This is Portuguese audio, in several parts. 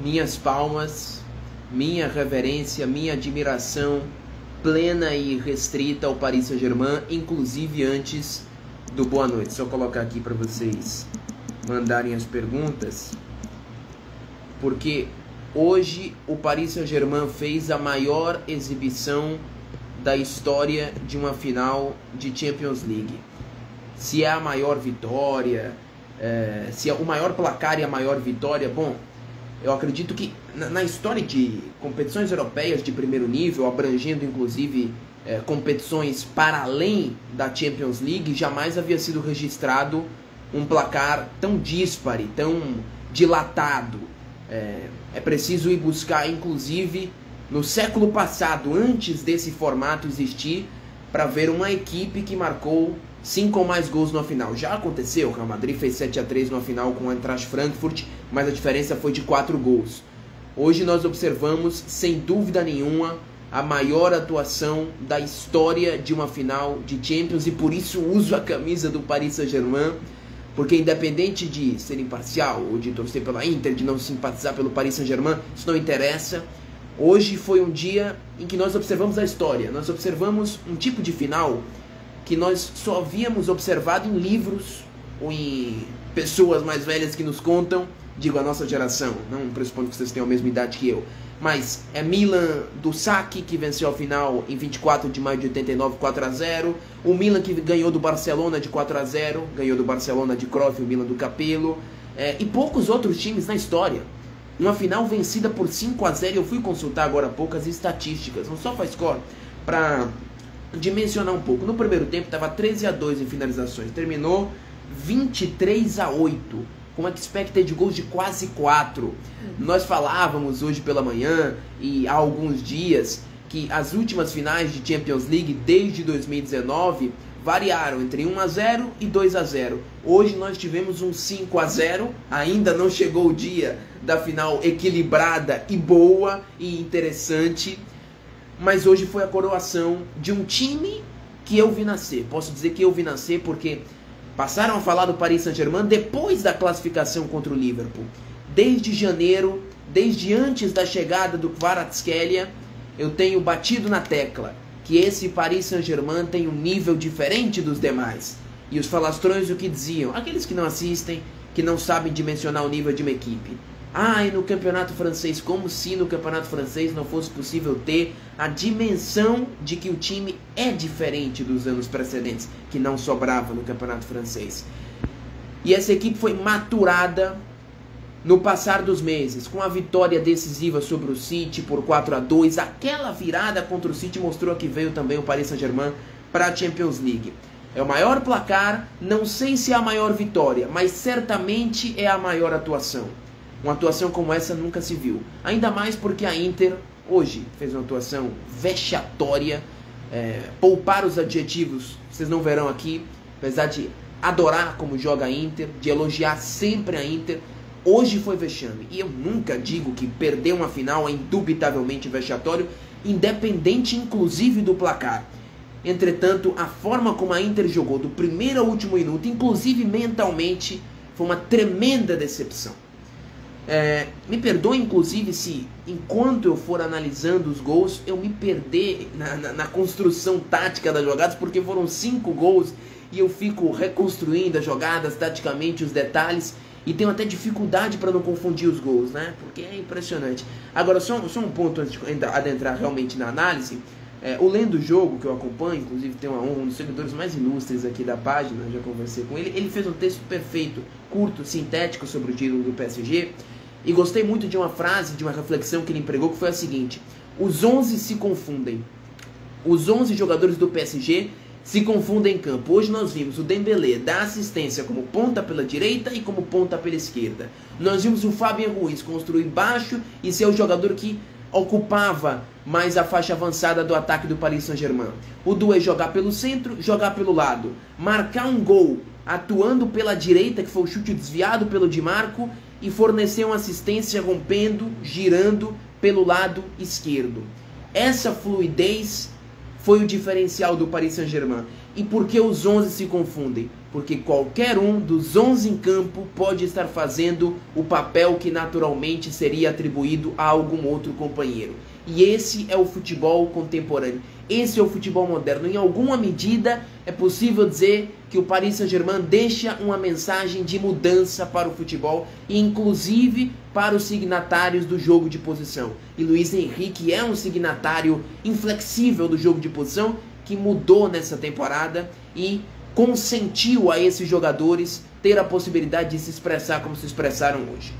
minhas palmas, minha reverência, minha admiração plena e restrita ao Paris Saint-Germain, inclusive antes do boa noite. Só colocar aqui para vocês mandarem as perguntas, porque hoje o Paris Saint-Germain fez a maior exibição da história de uma final de Champions League. Se é a maior vitória, se é o maior placar e a maior vitória, bom, eu acredito que na história de competições europeias de primeiro nível, abrangendo inclusive competições para além da Champions League, jamais havia sido registrado um placar tão díspare, tão dilatado. É preciso ir buscar, inclusive, no século passado, antes desse formato existir, para ver uma equipe que marcou 5 ou mais gols na final. Já aconteceu, o Real Madrid fez 7-3 na final com o Eintracht Frankfurt, mas a diferença foi de 4 gols. Hoje nós observamos, sem dúvida nenhuma, a maior atuação da história de uma final de Champions, e por isso uso a camisa do Paris Saint-Germain, porque independente de ser imparcial ou de torcer pela Inter, de não simpatizar pelo Paris Saint-Germain, isso não interessa. Hoje foi um dia em que nós observamos a história, nós observamos um tipo de final que nós só havíamos observado em livros ou em pessoas mais velhas que nos contam, digo a nossa geração, não pressupondo que vocês tenham a mesma idade que eu, mas é Milan do Sacchi, que venceu a final em 24 de maio de 89, 4-0, o Milan que ganhou do Barcelona de 4-0, ganhou do Barcelona de Cruyff, o Milan do Capello, e poucos outros times na história. Uma final vencida por 5-0, eu fui consultar agora há pouco as estatísticas, no SofaScore, para dimensionar um pouco. No primeiro tempo estava 13-2 em finalizações, terminou 23-8, com expected goals de quase 4. Nós falávamos hoje pela manhã e há alguns dias que as últimas finais de Champions League desde 2019 variaram entre 1-0 e 2-0. Hoje nós tivemos um 5-0, ainda não chegou o dia da final equilibrada e boa e interessante, mas hoje foi a coroação de um time que eu vi nascer. Posso dizer que eu vi nascer porque passaram a falar do Paris Saint-Germain depois da classificação contra o Liverpool. Desde janeiro, desde antes da chegada do Kvaratskhelia, eu tenho batido na tecla que esse Paris Saint-Germain tem um nível diferente dos demais. E os falastrões o que diziam? Aqueles que não assistem, que não sabem dimensionar o nível de uma equipe. E no campeonato francês, como se no campeonato francês não fosse possível ter a dimensão de que o time é diferente dos anos precedentes, que não sobrava no campeonato francês. E essa equipe foi maturada no passar dos meses, com a vitória decisiva sobre o City por 4-2, aquela virada contra o City mostrou que veio também o Paris Saint-Germain para a Champions League. É o maior placar, não sei se é a maior vitória, mas certamente é a maior atuação. Uma atuação como essa nunca se viu. Ainda mais porque a Inter hoje fez uma atuação vexatória. Poupar os adjetivos, vocês não verão aqui, apesar de adorar como joga a Inter, de elogiar sempre a Inter, hoje foi vexame. E eu nunca digo que perder uma final é indubitavelmente vexatório, independente inclusive do placar. Entretanto, a forma como a Inter jogou do primeiro ao último minuto, inclusive mentalmente, foi uma tremenda decepção. Me perdoe inclusive se, enquanto eu for analisando os gols, eu me perder na construção tática das jogadas, porque foram 5 gols e eu fico reconstruindo as jogadas taticamente, os detalhes, e tenho até dificuldade para não confundir os gols, né? Porque é impressionante. Agora, só um ponto antes de adentrar realmente na análise. O Lendo Jogo, que eu acompanho, inclusive tem um dos seguidores mais ilustres aqui da página, já conversei com ele, ele fez um texto perfeito, curto, sintético sobre o título do PSG, e gostei muito de uma frase, de uma reflexão que ele empregou, que foi a seguinte: os 11 se confundem. Os 11 jogadores do PSG se confundem em campo. Hoje nós vimos o Dembélé dar assistência como ponta pela direita e como ponta pela esquerda. Nós vimos o Fabien Ruiz construir baixo e ser o jogador que ocupava mais a faixa avançada do ataque do Paris Saint-Germain. O Doué jogar pelo centro, jogar pelo lado. Marcar um gol atuando pela direita, que foi o chute desviado pelo Di Marco, e fornecer uma assistência rompendo, girando pelo lado esquerdo. Essa fluidez foi o diferencial do Paris Saint-Germain. E por que os 11 se confundem? porque qualquer um dos 11 em campo pode estar fazendo o papel que naturalmente seria atribuído a algum outro companheiro. E esse é o futebol contemporâneo, esse é o futebol moderno. Em alguma medida é possível dizer que o Paris Saint-Germain deixa uma mensagem de mudança para o futebol, inclusive para os signatários do jogo de posição. E Luiz Henrique é um signatário inflexível do jogo de posição, que mudou nessa temporada e consentiu a esses jogadores ter a possibilidade de se expressar como se expressaram hoje.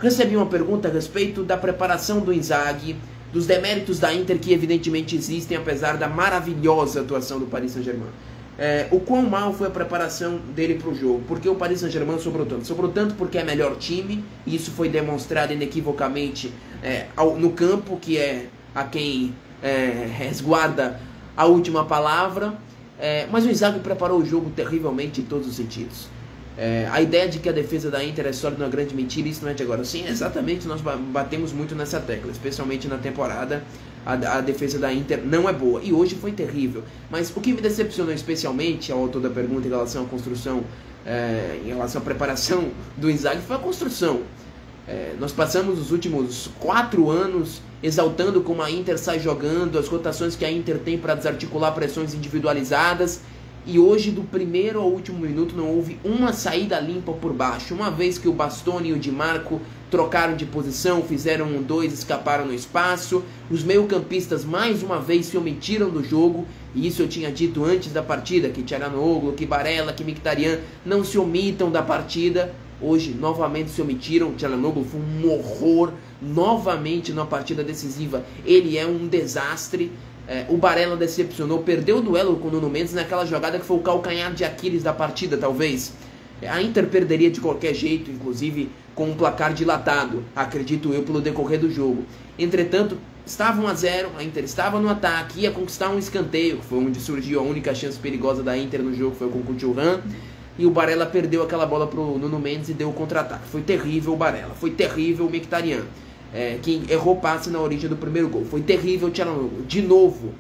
Recebi uma pergunta a respeito da preparação do Inzaghi, dos deméritos da Inter que evidentemente existem, apesar da maravilhosa atuação do Paris Saint-Germain. O quão mal foi a preparação dele para o jogo? Porque o Paris Saint-Germain sobrou tanto? Sobrou tanto porque é melhor time, e isso foi demonstrado inequivocamente no campo, que é a quem resguarda a última palavra, mas o Inzaghi preparou o jogo terrivelmente em todos os sentidos. A ideia de que a defesa da Inter é sólida é uma grande mentira, isso não é de agora. Sim, exatamente, nós batemos muito nessa tecla, especialmente na temporada. A defesa da Inter não é boa, e hoje foi terrível. Mas o que me decepcionou especialmente, ao autor da pergunta, em relação à construção, em relação à preparação do Inzaghi, foi a construção. Nós passamos os últimos 4 anos exaltando como a Inter sai jogando, as rotações que a Inter tem para desarticular pressões individualizadas, e hoje, do primeiro ao último minuto, não houve uma saída limpa por baixo. Uma vez que o Bastoni e o Di Marco trocaram de posição, fizeram 1-2, escaparam no espaço, os meio-campistas mais uma vez se omitiram do jogo, e isso eu tinha dito antes da partida, que Çalhanoğlu, que Barella, que Mkhitaryan não se omitam da partida. Hoje, novamente se omitiram. Çalhanoğlu foi um horror, novamente na partida decisiva. Ele é um desastre. O Barella decepcionou, perdeu o duelo com o Nuno Mendes naquela jogada que foi o calcanhar de Aquiles da partida, talvez. A Inter perderia de qualquer jeito, inclusive com um placar dilatado, acredito eu, pelo decorrer do jogo. Entretanto, estava 1-0, a Inter estava no ataque, ia conquistar um escanteio, que foi onde surgiu a única chance perigosa da Inter no jogo, foi com o Thuram. E o Barella perdeu aquela bola para o Nuno Mendes e deu o contra-ataque. Foi terrível o Barella, foi terrível o Mkhitaryan, que errou passe na origem do primeiro gol. Foi terrível o Çalhanoğlu. De novo,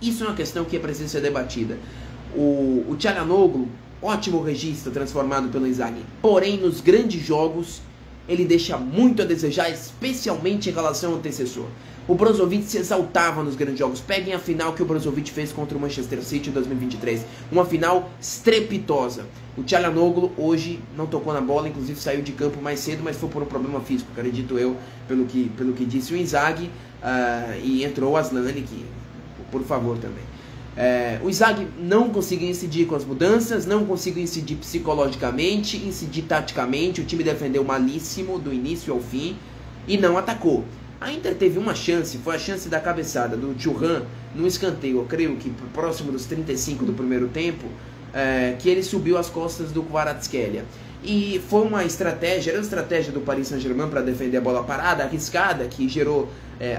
isso é uma questão que é preciso ser debatida. O Çalhanoğlu, ótimo registro transformado pelo Inzaghi, porém nos grandes jogos ele deixa muito a desejar, especialmente em relação ao antecessor. O Brozovic se exaltava nos grandes jogos. Peguem a final que o Brozovic fez contra o Manchester City em 2023. Uma final estrepitosa. O Çalhanoğlu hoje não tocou na bola, inclusive saiu de campo mais cedo, mas foi por um problema físico, acredito eu, pelo que disse o Inzaghi. E entrou o Aslani, que, por favor, também. O Inzaghi não conseguiu incidir com as mudanças, não conseguiu incidir psicologicamente, incidir taticamente. O time defendeu malíssimo do início ao fim e não atacou. A Inter teve uma chance, foi a chance da cabeçada do Thuram no escanteio, eu creio que próximo dos 35 do primeiro tempo, que ele subiu as costas do Kvaratskhelia. E foi uma estratégia, era uma estratégia do Paris Saint-Germain para defender a bola parada, arriscada, que gerou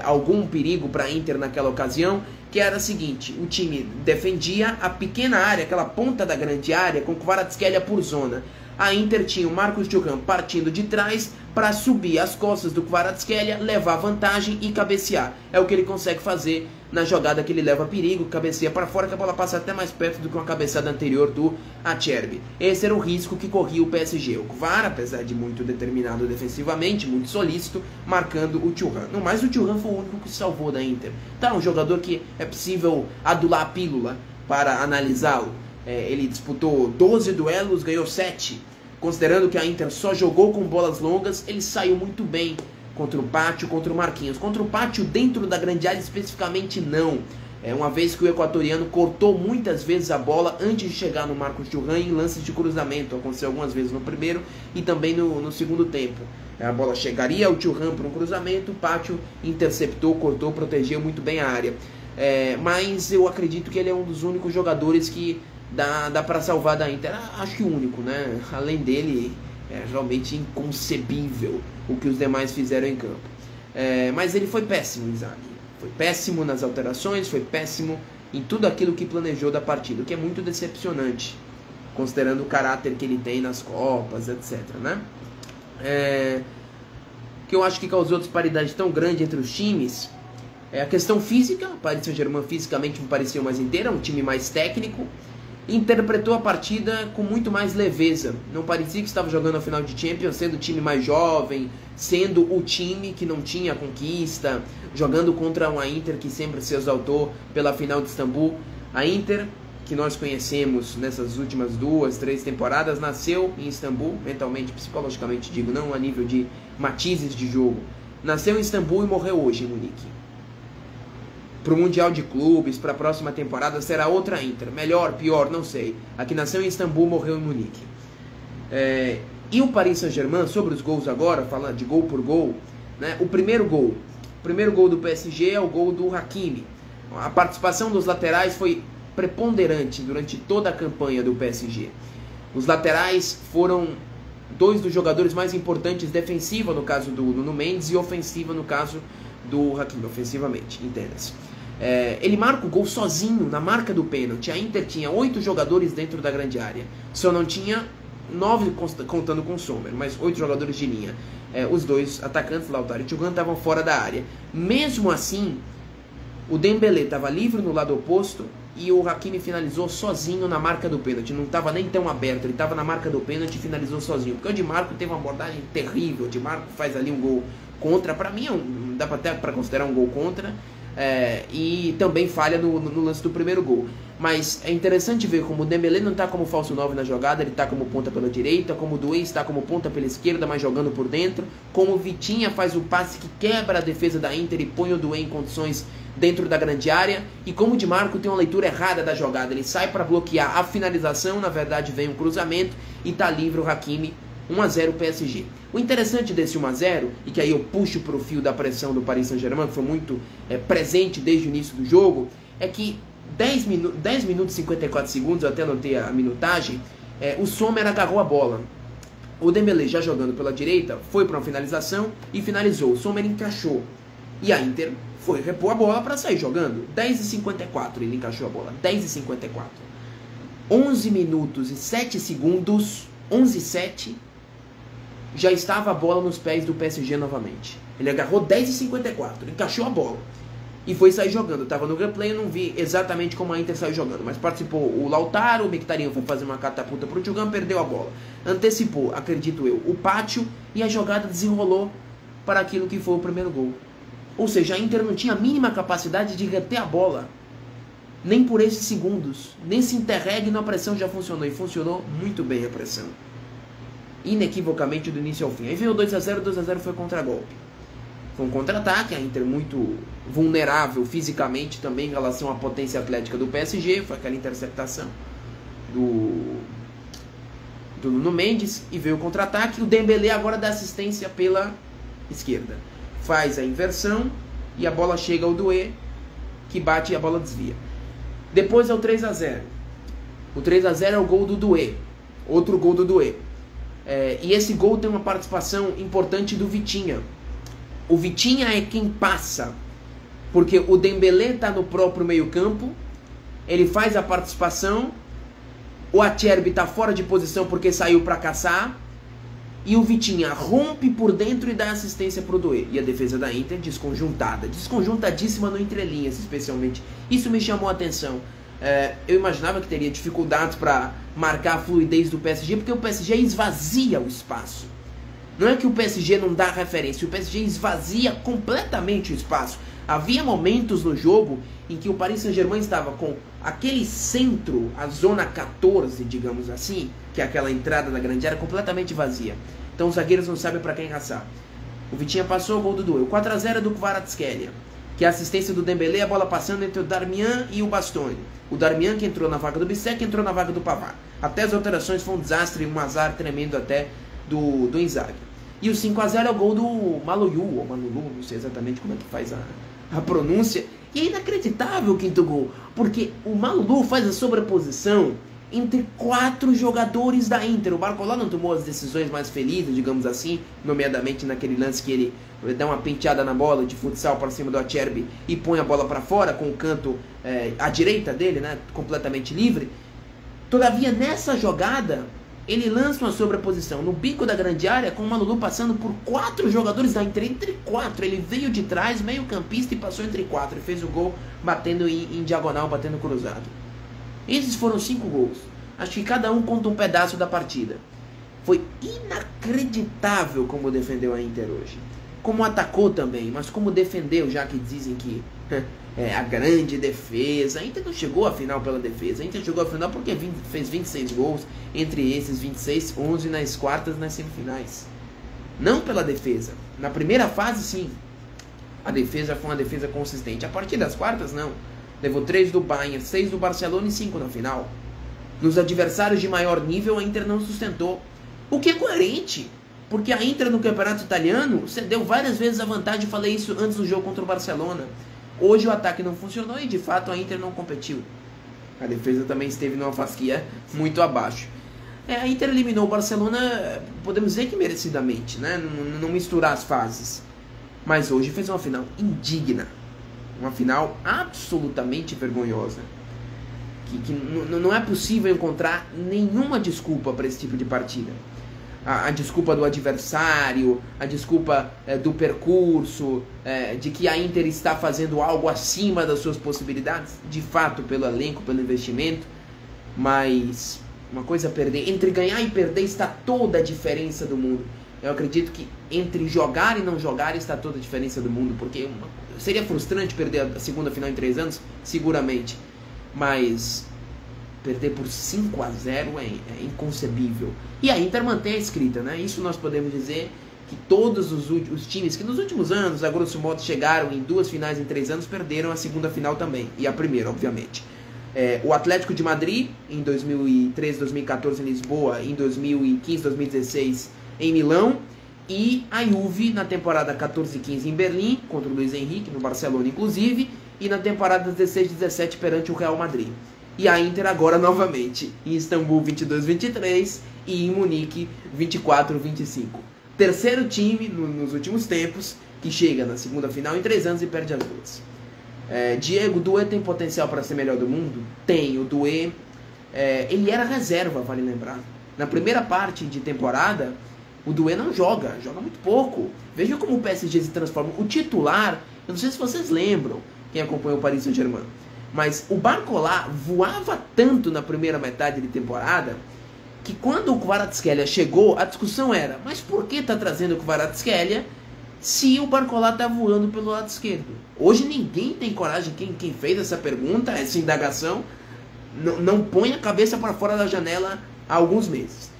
algum perigo para a Inter naquela ocasião, que era a seguinte: o time defendia a pequena área, aquela ponta da grande área, com o Kvaratskhelia por zona. A Inter tinha o Marcos Thuram partindo de trás para subir as costas do Kvaratskhelia, levar vantagem e cabecear. É o que ele consegue fazer na jogada que ele leva perigo, cabeceia para fora, que a bola passa até mais perto do que uma cabeçada anterior do Acerbi. Esse era o risco que corria o PSG. O Kvara, apesar de muito determinado defensivamente, muito solícito, marcando o Thuram. No mais, o Thuram foi o único que salvou da Inter. Tá, um jogador que é possível adular a pílula para analisá-lo. Ele disputou 12 duelos, ganhou 7. Considerando que a Inter só jogou com bolas longas, ele saiu muito bem contra o Pátio, contra o Marquinhos. Contra o Pátio, dentro da grande área especificamente, não. Uma vez que o equatoriano cortou muitas vezes a bola antes de chegar no Marcos Thuram em lances de cruzamento. Aconteceu algumas vezes no primeiro e também no segundo tempo. A bola chegaria ao Thuram para um cruzamento, o Pátio interceptou, cortou, protegeu muito bem a área. Mas eu acredito que ele é um dos únicos jogadores que dá para salvar da Inter. Acho que o único, né? Além dele, é realmente inconcebível o que os demais fizeram em campo. Mas ele foi péssimo, Inzaghi. Foi péssimo nas alterações, foi péssimo em tudo aquilo que planejou da partida, o que é muito decepcionante, considerando o caráter que ele tem nas Copas, etc. Né? Que eu acho que causou disparidade tão grande entre os times é a questão física. O Paris Saint-Germain fisicamente me pareceu mais inteiro, um time mais técnico. interpretou a partida com muito mais leveza. Não parecia que estava jogando a final de Champions, sendo o time mais jovem, sendo o time que não tinha conquista, jogando contra uma Inter que sempre se exaltou pela final de Istambul. A Inter, que nós conhecemos nessas últimas 2, 3 temporadas, nasceu em Istambul, mentalmente, psicologicamente digo, não a nível de matizes de jogo. Nasceu em Istambul e morreu hoje em Munique. Para o Mundial de Clubes, para a próxima temporada, será outra Inter. Melhor, pior, não sei. A que nasceu em Istambul, morreu em Munique. E o Paris Saint-Germain, sobre os gols agora, falando de gol por gol, né, o primeiro gol do PSG é o gol do Hakimi. A participação dos laterais foi preponderante durante toda a campanha do PSG. Os laterais foram 2 dos jogadores mais importantes, defensiva no caso do Nuno Mendes e ofensiva no caso do Hakimi, ofensivamente, entenda-se. Ele marca o gol sozinho na marca do pênalti. A Inter tinha 8 jogadores dentro da grande área, só não tinha 9 contando com o Sommer, mas 8 jogadores de linha. Os 2 atacantes, Lautaro e Thuram, estavam fora da área. Mesmo assim, o Dembélé estava livre no lado oposto e o Hakimi finalizou sozinho na marca do pênalti. Não estava nem tão aberto, ele estava na marca do pênalti e finalizou sozinho. Porque o Di Marco teve uma abordagem terrível. O Di Marco faz ali um gol contra. Para mim, dá até para considerar um gol contra. E também falha no lance do primeiro gol. Mas é interessante ver como o Dembélé não está como falso 9 na jogada, ele está como ponta pela direita, como o Doué está como ponta pela esquerda, mas jogando por dentro, como o Vitinha faz o passe que quebra a defesa da Inter e põe o Doué em condições dentro da grande área, e como o Di Marco tem uma leitura errada da jogada, ele sai para bloquear a finalização, na verdade vem um cruzamento e está livre o Hakimi. 1-0 PSG. O interessante desse 1-0, e que aí eu puxo para o fio da pressão do Paris Saint-Germain, que foi muito presente desde o início do jogo, é que 10 minutos e 54 segundos, eu até anotei a minutagem, o Sommer agarrou a bola. O Dembélé, já jogando pela direita, foi para uma finalização e finalizou. O Sommer encaixou. E a Inter foi repor a bola para sair jogando. 10:54 ele encaixou a bola. 10:54. 11 minutos e 7 segundos, 11:07, já estava a bola nos pés do PSG novamente. Ele agarrou 10:54, encaixou a bola e foi sair jogando. Eu estava no replay, eu não vi exatamente como a Inter saiu jogando, mas participou o Lautaro, o Mkhitaryan foi fazer uma catapulta para o Thuram, perdeu a bola. Antecipou, acredito eu, o pátio, e a jogada desenrolou para aquilo que foi o primeiro gol. Ou seja, a Inter não tinha a mínima capacidade de reter a bola, nem por esses segundos. Nesse interregno a pressão já funcionou, e funcionou muito bem a pressão. Inequivocamente do início ao fim. Aí veio o 2-0, 2-0 foi contra-golpe. Foi um contra-ataque, a Inter muito vulnerável fisicamente também em relação à potência atlética do PSG, foi aquela interceptação do Nuno Mendes, e veio o contra-ataque. O Dembélé agora dá assistência pela esquerda. Faz a inversão e a bola chega ao Doué, que bate e a bola desvia. Depois é o 3-0. O 3-0 é o gol do Doué, outro gol do Doué. E esse gol tem uma participação importante do Vitinha. O Vitinha é quem passa, porque o Dembélé está no próprio meio campo, ele faz a participação, o Acerbi está fora de posição porque saiu para caçar, e o Vitinha rompe por dentro e dá assistência para o Doué. E a defesa da Inter desconjuntadíssima no entrelinhas especialmente. Isso me chamou a atenção. Eu imaginava que teria dificuldades para marcar a fluidez do PSG, porque o PSG esvazia o espaço. Não é que o PSG não dá referência, o PSG esvazia completamente o espaço. Havia momentos no jogo em que o Paris Saint-Germain estava com aquele centro, a zona 14, digamos assim, que é aquela entrada da grande área, completamente vazia. Então os zagueiros não sabem para quem raçar. O Vitinha passou o gol do Doué. O 4-0 é do Kvaratskhelia, que é a assistência do Dembélé, a bola passando entre o Darmian e o Bastoni. O Darmian, que entrou na vaga do Bissek, entrou na vaga do Pavard. Até as alterações foi um desastre, um azar tremendo até do Inzaghi. E o 5-0 é o gol do Malulu, ou Malulu, não sei exatamente como é que faz a pronúncia. E é inacreditável o quinto gol, porque o Malulu faz a sobreposição entre 4 jogadores da Inter. O Barcola não tomou as decisões mais felizes, digamos assim, nomeadamente naquele lance que ele dá uma penteada na bola de futsal para cima do Acerbi e põe a bola para fora com o canto à direita dele, né, completamente livre. Todavia, nessa jogada, ele lança uma sobreposição no bico da grande área, com o Malulu passando por 4 jogadores da Inter, entre 4. Ele veio de trás, meio campista, e passou entre 4. E fez o gol batendo em diagonal, batendo cruzado. Esses foram 5 gols. Acho que cada um conta um pedaço da partida. Foi inacreditável como defendeu a Inter hoje. Como atacou também, mas como defendeu, já que dizem que é a grande defesa. A Inter não chegou à final pela defesa. A Inter chegou à final porque fez 26 gols. Entre esses 26, 11 nas quartas, nas semifinais. Não pela defesa. Na primeira fase, sim. A defesa foi uma defesa consistente. A partir das quartas, não. Levou 3 do Bayern, 6 do Barcelona e 5 na final. Nos adversários de maior nível, a Inter não sustentou. O que é coerente, porque a Inter no campeonato italiano cedeu várias vezes a vantagem. Falei isso antes do jogo contra o Barcelona. Hoje o ataque não funcionou e de fato a Inter não competiu. A defesa também esteve numa fasquia muito abaixo. A Inter eliminou o Barcelona, podemos dizer que merecidamente, né? Não misturar as fases. Mas hoje fez uma final indigna. Uma final absolutamente vergonhosa. Que não é possível encontrar nenhuma desculpa para esse tipo de partida. A desculpa do adversário, a desculpa do percurso, de que a Inter está fazendo algo acima das suas possibilidades, de fato, pelo elenco, pelo investimento, mas uma coisa é perder. Entre ganhar e perder está toda a diferença do mundo. Eu acredito que entre jogar e não jogar está toda a diferença do mundo, porque seria frustrante perder a segunda final em 3 anos, seguramente, mas perder por 5-0 é inconcebível. E a Inter mantém a escrita, né? Isso nós podemos dizer, que todos os times que nos últimos anos, a grosso modo, chegaram em 2 finais em 3 anos, perderam a segunda final também. E a primeira, obviamente. O Atlético de Madrid, em 2013, 2014 em Lisboa, em 2015, 2016 em Milão. E a Juve na temporada 14 e 15 em Berlim, contra o Luiz Henrique, no Barcelona inclusive. E na temporada 16 e 17 perante o Real Madrid. E a Inter agora novamente em Istambul 22-23 e em Munique 24-25. Terceiro time nos últimos tempos que chega na segunda final em 3 anos e perde as duas. Diego, o Doué tem potencial para ser melhor do mundo? Tem. O Doué, ele era reserva, vale lembrar. Na primeira parte de temporada, o Doué não joga muito pouco. Veja como o PSG se transforma. O titular, eu não sei se vocês lembram, quem acompanhou o Paris Saint-Germain, mas o Barcola voava tanto na primeira metade de temporada que quando o Kvaratskhelia chegou, a discussão era: mas por que está trazendo o Kvaratskhelia se o Barcola está voando pelo lado esquerdo? Hoje ninguém tem coragem, quem fez essa pergunta, essa indagação, não põe a cabeça para fora da janela há alguns meses.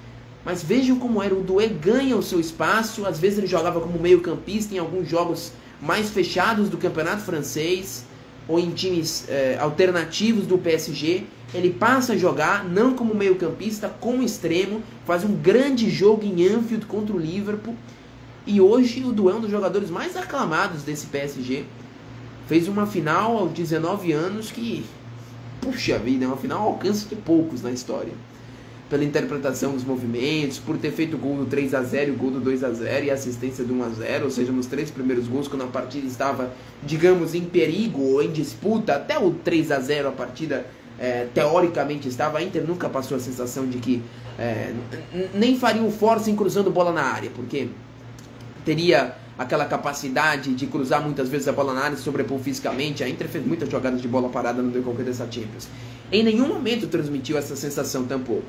Mas vejam como era, o Doué ganha o seu espaço, às vezes ele jogava como meio campista em alguns jogos mais fechados do campeonato francês, ou em times alternativos do PSG, ele passa a jogar não como meio campista, como extremo, faz um grande jogo em Anfield contra o Liverpool, e hoje o Doué é um dos jogadores mais aclamados desse PSG, fez uma final aos 19 anos que, puxa vida, é uma final ao alcance de poucos na história, pela interpretação dos movimentos, por ter feito o gol do 3-0 e o gol do 2-0 e a assistência do 1-0, ou seja, nos 3 primeiros gols, quando a partida estava, digamos, em perigo ou em disputa, até o 3-0 a partida teoricamente estava. A Inter nunca passou a sensação de que nem faria um force em cruzando bola na área, porque teria aquela capacidade de cruzar muitas vezes a bola na área e sobrepor fisicamente. A Inter fez muitas jogadas de bola parada no decorrer dessa Champions. Em nenhum momento transmitiu essa sensação tampouco.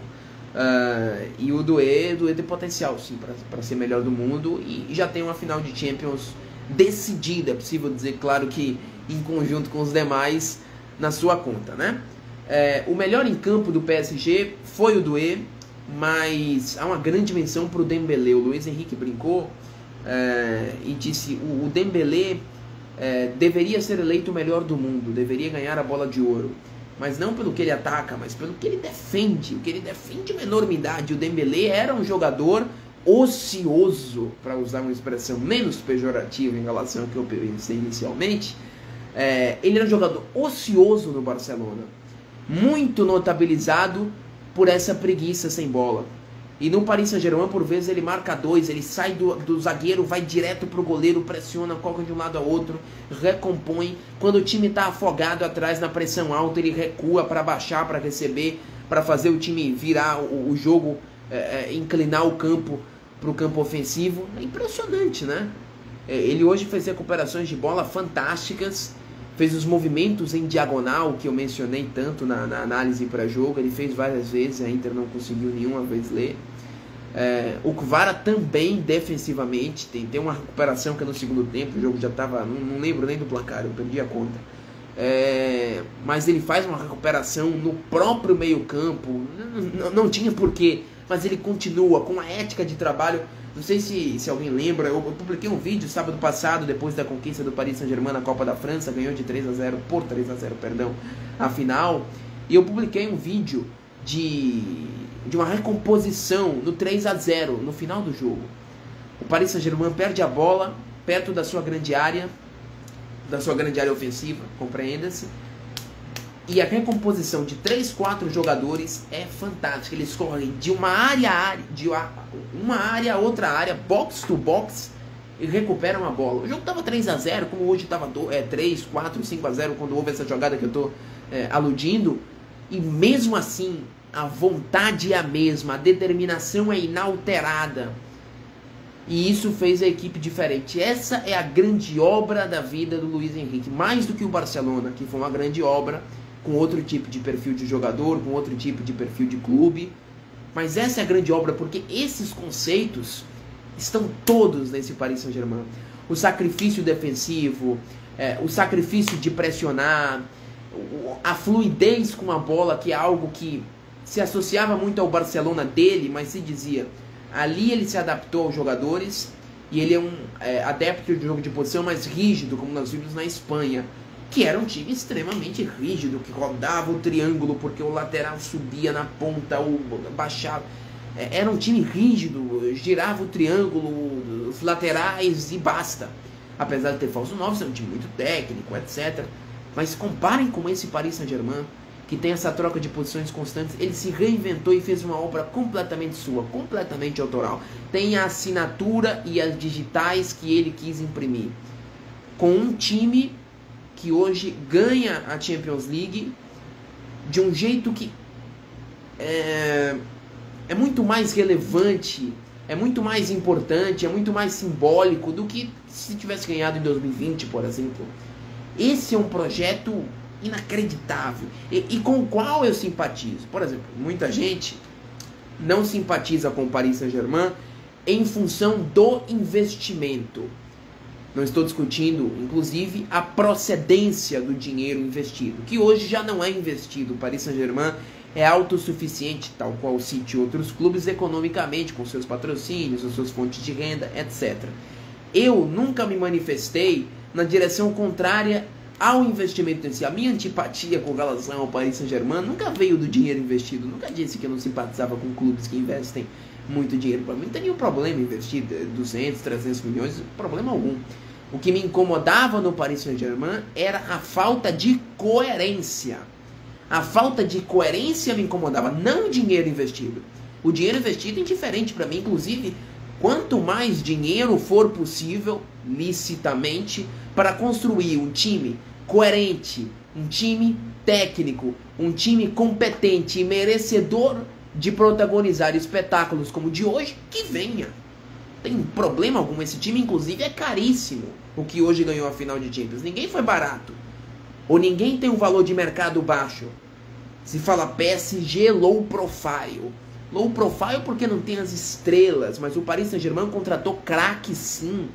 E o Doué tem potencial sim para ser melhor do mundo e já tem uma final de Champions decidida, é possível dizer, claro que em conjunto com os demais, na sua conta, né? O melhor em campo do PSG foi o Doué, mas há uma grande menção para o Dembélé. O Luiz Henrique brincou e disse: o Dembélé deveria ser eleito o melhor do mundo, deveria ganhar a bola de ouro, mas não pelo que ele ataca, mas pelo que ele defende. O que ele defende é uma enormidade. O Dembélé era um jogador ocioso, para usar uma expressão menos pejorativa em relação ao que eu pensei inicialmente. Ele era um jogador ocioso no Barcelona, muito notabilizado por essa preguiça sem bola. E no Paris Saint-Germain, por vezes, ele marca 2, ele sai do zagueiro, vai direto pro goleiro, pressiona, coloca de um lado ao outro, recompõe. Quando o time está afogado atrás na pressão alta, ele recua para baixar, para receber, para fazer o time virar o jogo, inclinar o campo para o campo ofensivo. É impressionante, né? Ele hoje fez recuperações de bola fantásticas, fez os movimentos em diagonal que eu mencionei tanto na análise para jogo. Ele fez várias vezes, a Inter não conseguiu nenhuma vez ler. O Kvara também defensivamente tem uma recuperação que é no segundo tempo, o jogo já estava, não lembro nem do placar, eu perdi a conta. Mas ele faz uma recuperação no próprio meio campo, não tinha porquê, mas ele continua com a ética de trabalho. Não sei se alguém lembra, eu publiquei um vídeo sábado passado, depois da conquista do Paris Saint-Germain na Copa da França, ganhou de 3-0, por 3-0, perdão, a final, e eu publiquei um vídeo de uma recomposição no 3-0, no final do jogo. O Paris Saint-Germain perde a bola perto da sua grande área ofensiva, compreenda-se, e a recomposição de 3, 4 jogadores é fantástica. Eles correm de uma área a outra área, box to box, e recuperam a bola. O jogo estava 3-0, como hoje estava 3, 4, 5-0, quando houve essa jogada que eu estou aludindo, e mesmo assim a vontade é a mesma, a determinação é inalterada. E isso fez a equipe diferente. Essa é a grande obra da vida do Luiz Henrique. Mais do que o Barcelona, que foi uma grande obra, com outro tipo de perfil de jogador, com outro tipo de perfil de clube. Mas essa é a grande obra, porque esses conceitos estão todos nesse Paris Saint-Germain. O sacrifício defensivo, o sacrifício de pressionar, a fluidez com a bola, que é algo que se associava muito ao Barcelona dele, mas se dizia, ali ele se adaptou aos jogadores, e ele é um adepto de jogo de posição mais rígido, como nós vimos na Espanha, que era um time extremamente rígido, que rodava o triângulo porque o lateral subia na ponta ou baixava. Era um time rígido, girava o triângulo, os laterais e basta. Apesar de ter falso 9, é um time muito técnico, etc. Mas comparem com esse Paris Saint-Germain, que tem essa troca de posições constantes. Ele se reinventou e fez uma obra completamente sua, completamente autoral. Tem a assinatura e as digitais que ele quis imprimir. Com um time que hoje ganha a Champions League de um jeito que é muito mais relevante, é muito mais importante, é muito mais simbólico do que se tivesse ganhado em 2020, por exemplo. Esse é um projeto inacreditável e com o qual eu simpatizo. Por exemplo, muita gente não simpatiza com o Paris Saint-Germain em função do investimento. Não estou discutindo, inclusive, a procedência do dinheiro investido, que hoje já não é investido. O Paris Saint-Germain é autossuficiente, tal qual o City e outros clubes, economicamente, com seus patrocínios, as suas fontes de renda, etc. Eu nunca me manifestei na direção contrária ao investimento em si. A minha antipatia com relação ao Paris Saint-Germain nunca veio do dinheiro investido. Nunca disse que eu não simpatizava com clubes que investem muito dinheiro. Para mim não tem nenhum problema investir 200, 300 milhões, problema algum. O que me incomodava no Paris Saint-Germain era a falta de coerência. A falta de coerência me incomodava, não o dinheiro investido. O dinheiro investido é indiferente para mim, inclusive, quanto mais dinheiro for possível, licitamente, para construir um time coerente, um time técnico, um time competente e merecedor de protagonizar espetáculos como o de hoje, que venha. Tem problema algum, esse time inclusive é caríssimo, o que hoje ganhou a final de Champions. Ninguém foi barato, ou ninguém tem um valor de mercado baixo. Se fala PSG low profile. Low profile porque não tem as estrelas, mas o Paris Saint-Germain contratou craques sim.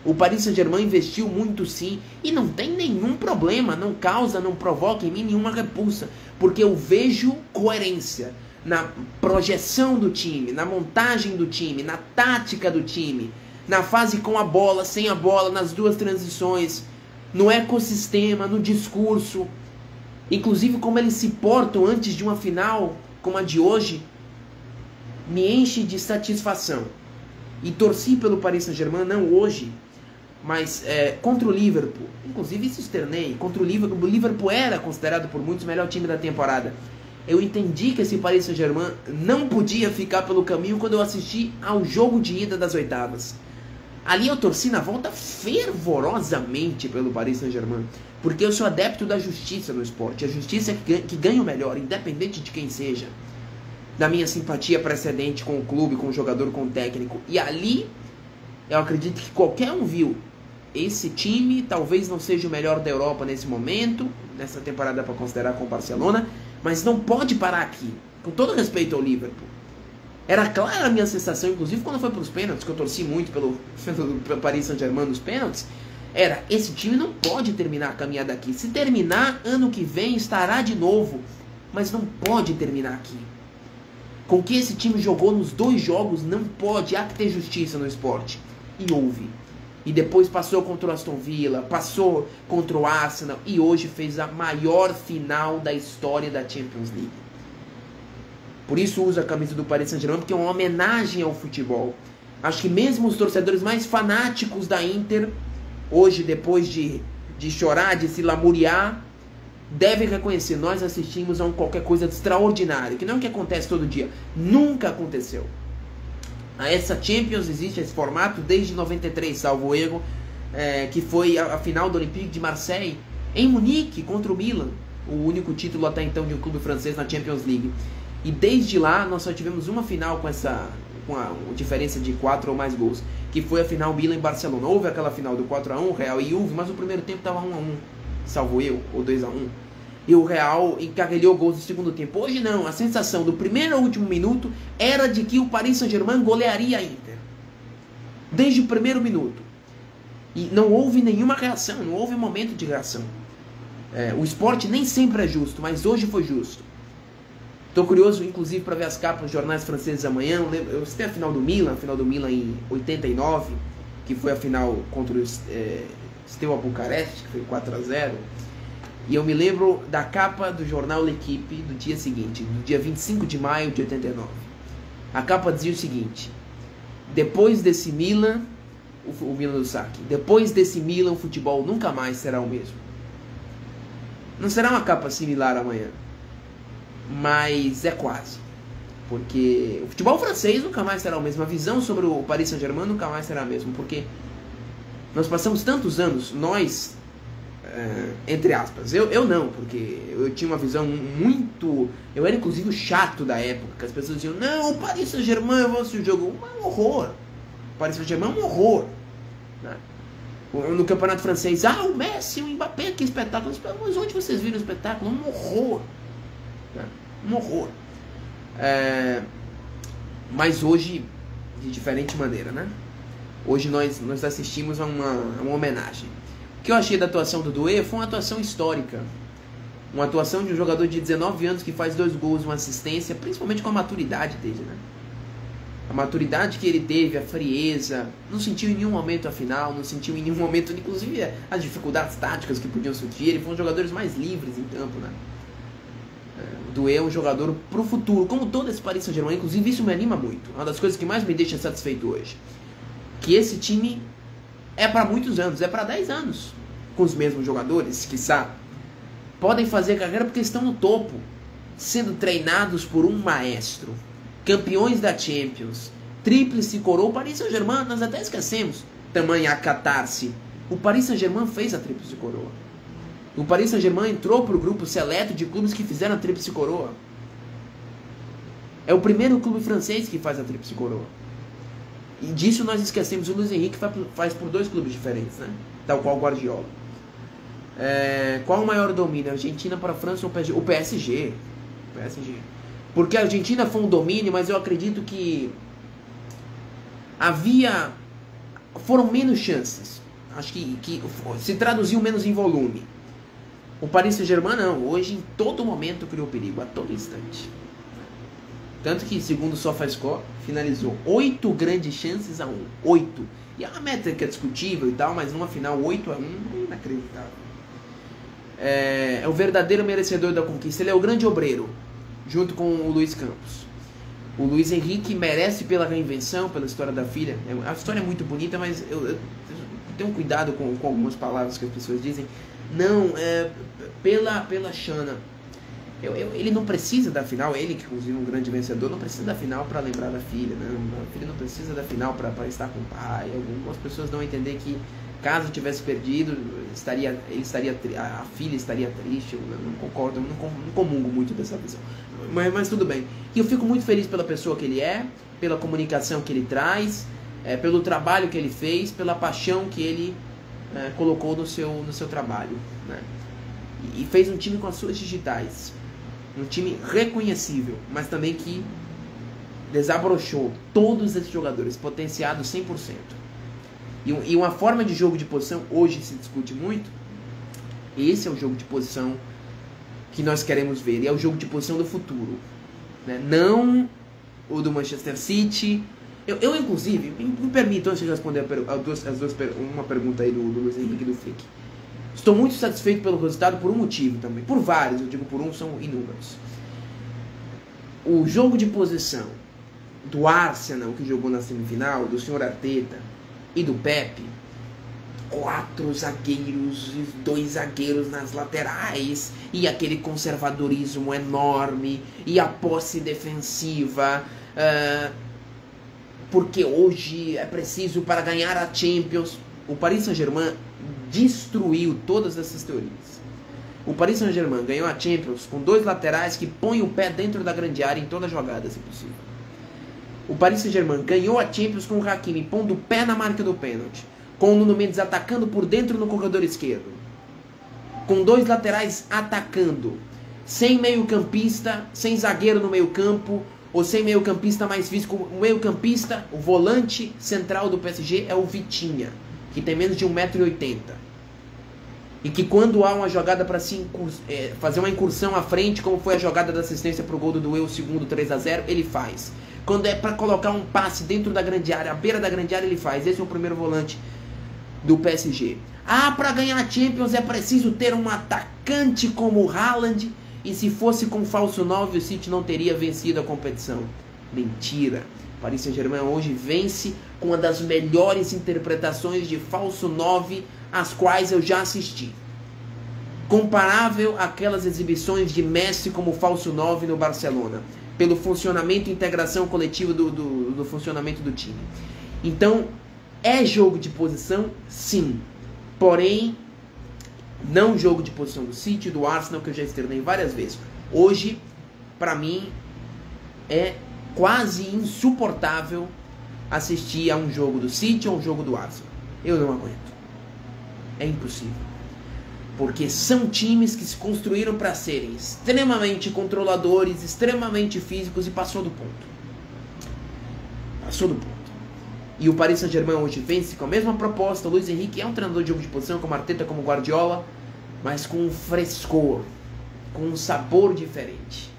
O Paris Saint-Germain investiu muito sim, e não tem nenhum problema, não causa, não provoca em mim nenhuma repulsa, porque eu vejo coerência na projeção do time, na montagem do time, na tática do time, na fase com a bola, sem a bola, nas duas transições, no ecossistema, no discurso, inclusive como eles se portam antes de uma final como a de hoje, me enche de satisfação. E torci pelo Paris Saint-Germain, não hoje, mas contra o Liverpool. Inclusive isso externei, contra o Liverpool era considerado por muitos o melhor time da temporada. Eu entendi que esse Paris Saint-Germain não podia ficar pelo caminho quando eu assisti ao jogo de ida das oitavas. Ali eu torci na volta fervorosamente pelo Paris Saint-Germain, porque eu sou adepto da justiça no esporte. A justiça que ganha o melhor, independente de quem seja. Da minha simpatia precedente com o clube, com o jogador, com o técnico. E ali, eu acredito que qualquer um viu esse time talvez não seja o melhor da Europa nesse momento, nessa temporada para considerar com o Barcelona, mas não pode parar aqui, com todo respeito ao Liverpool. Era clara a minha sensação, inclusive quando foi para os pênaltis, que eu torci muito pelo Paris Saint-Germain nos pênaltis, era, esse time não pode terminar a caminhada aqui. Se terminar, ano que vem estará de novo, mas não pode terminar aqui. Com o que esse time jogou nos 2 jogos, não pode, há que ter justiça no esporte. E houve. E depois passou contra o Aston Villa, passou contra o Arsenal e hoje fez a maior final da história da Champions League. Por isso uso a camisa do Paris Saint-Germain, porque é uma homenagem ao futebol. Acho que mesmo os torcedores mais fanáticos da Inter, hoje depois de chorar, de se lamuriar, devem reconhecer, nós assistimos a qualquer coisa de extraordinário, que não é o que acontece todo dia, nunca aconteceu. Essa Champions existe, esse formato, desde 93, salvo erro, que foi a final do Olympique de Marseille, em Munique, contra o Milan, o único título até então de um clube francês na Champions League. E desde lá nós só tivemos uma final com a diferença de 4 ou mais gols, que foi a final Milan em Barcelona. Houve aquela final do 4-1, Real e Juve, mas o primeiro tempo estava 1-1, salvo eu, ou 2-1. E o Real encarrilhou gols no segundo tempo. Hoje não, a sensação do primeiro ao último minuto era de que o Paris Saint-Germain golearia a Inter. Desde o primeiro minuto. E não houve nenhuma reação, não houve momento de reação. O esporte nem sempre é justo, mas hoje foi justo. Estou curioso, inclusive, para ver as capas dos jornais franceses amanhã. Eu citei a final do Milan em 89, que foi a final contra o Steaua Bucareste, que foi 4-0. E eu me lembro da capa do jornal L'Equipe do dia seguinte, do dia 25 de maio de 89. A capa dizia o seguinte: depois desse Milan, o Milan do Sacchi, depois desse Milan, o futebol nunca mais será o mesmo. Não será uma capa similar amanhã, mas é quase. Porque o futebol francês nunca mais será o mesmo. A visão sobre o Paris Saint-Germain nunca mais será a mesma. Porque nós passamos tantos anos, nós... entre aspas, eu não, porque eu tinha uma visão muito, eu era inclusive o chato da época, que as pessoas diziam, não, o Paris Saint-Germain, eu vou assistir o jogo, um horror, o Paris Saint-Germain é um horror, né? No campeonato francês, o Messi, o Mbappé, que espetáculo, mas onde vocês viram o espetáculo? Um horror, né? Um horror. Mas hoje, de diferente maneira, né? Hoje nós assistimos a uma homenagem. O que eu achei da atuação do Doué foi uma atuação histórica. Uma atuação de um jogador de 19 anos que faz 2 gols, uma assistência, principalmente com a maturidade dele, né? A maturidade que ele teve, a frieza, não sentiu em nenhum momento a final, não sentiu em nenhum momento, inclusive, as dificuldades táticas que podiam surgir. Ele foi um dos jogadores mais livres em campo, né? O Doué é um jogador pro futuro, como todo esse Paris Saint-Germain, inclusive isso me anima muito. Uma das coisas que mais me deixa satisfeito hoje. Que esse time é para muitos anos, é para 10 anos. Com os mesmos jogadores, quiçá, podem fazer carreira porque estão no topo, sendo treinados por um maestro, campeões da Champions, tríplice coroa. O Paris Saint-Germain, nós até esquecemos, tamanha a catarse. O Paris Saint-Germain fez a tríplice coroa. O Paris Saint-Germain entrou para o grupo seleto de clubes que fizeram a tríplice coroa. É o primeiro clube francês que faz a tríplice coroa. E disso nós esquecemos. O Luiz Henrique faz por 2 clubes diferentes, né? Tal qual o Guardiola. Qual o maior domínio? A Argentina para a França ou o PSG? Porque a Argentina foi um domínio, mas eu acredito que foram menos chances. Acho que se traduziu menos em volume. O Paris Saint-Germain não. Hoje, em todo momento, criou perigo. A todo instante. Tanto que, segundo o SofaScore, finalizou 8 grandes chances a 1. 8. E é uma métrica discutível e tal, mas numa final 8-1 é inacreditável. É o verdadeiro merecedor da conquista. Ele é o grande obreiro, junto com o Luiz Campos. O Luiz Henrique merece pela reinvenção, pela história da filha. A história é muito bonita, mas eu tenho cuidado com algumas palavras que as pessoas dizem. Não, pela Xana. Ele não precisa da final, ele que inclusive é um grande vencedor, não precisa da final para lembrar da filha, né? A filha não precisa da final para estar com o pai. Algumas pessoas não entender que caso tivesse perdido, a filha estaria triste. Eu não concordo, eu não comungo muito dessa visão, mas tudo bem. E eu fico muito feliz pela pessoa que ele é, pela comunicação que ele traz, pelo trabalho que ele fez, pela paixão que ele colocou no seu trabalho, né? E fez um time com as suas digitais, um time reconhecível, mas também que desabrochou todos esses jogadores, potenciados 100%. E uma forma de jogo de posição, hoje se discute muito, esse é o jogo de posição que nós queremos ver, e é o jogo de posição do futuro, né? Não o do Manchester City. Eu inclusive, me permito, antes de responder uma pergunta aí do Luiz Henrique e do Flick, estou muito satisfeito pelo resultado por um motivo também, por vários, eu digo por um, são inúmeros. O jogo de posição do Arsenal, que jogou na semifinal, do Sr. Arteta e do Pepe, 4 zagueiros e 2 zagueiros nas laterais, e aquele conservadorismo enorme, e a posse defensiva, porque hoje é preciso para ganhar a Champions. O Paris Saint-Germain destruiu todas essas teorias. O Paris Saint-Germain ganhou a Champions com 2 laterais que põem o pé dentro da grande área em toda jogada, se possível. O Paris Saint-Germain ganhou a Champions com o Hakimi pondo o pé na marca do pênalti, com o Nuno Mendes atacando por dentro no corredor esquerdo, com 2 laterais atacando, sem meio campista, sem zagueiro no meio campo, ou sem meio campista mais físico. O meio campista, o volante central do PSG é o Vitinha, que tem menos de 1,80 m, e que quando há uma jogada para fazer uma incursão à frente, como foi a jogada da assistência para o gol do Doué, o segundo 3-0, ele faz. Quando é para colocar um passe dentro da grande área, à beira da grande área, ele faz. Esse é o primeiro volante do PSG. Para ganhar a Champions é preciso ter um atacante como o Haaland, e se fosse com falso 9 o City não teria vencido a competição. Mentira. Paris Saint-Germain hoje vence com uma das melhores interpretações de falso 9 às quais eu já assisti. Comparável àquelas exibições de Messi como falso 9 no Barcelona, pelo funcionamento e integração coletiva do funcionamento do time. Então, é jogo de posição, sim. Porém, não jogo de posição do City, do Arsenal, que eu já externei várias vezes. Hoje, para mim, é quase insuportável assistir a um jogo do City ou um jogo do Arsenal. Eu não aguento. É impossível. Porque são times que se construíram para serem extremamente controladores, extremamente físicos, e passou do ponto. Passou do ponto. E o Paris Saint-Germain hoje vence com a mesma proposta. O Luiz Henrique é um treinador de jogo de posição, como Arteta, como Guardiola, mas com um frescor, com um sabor diferente.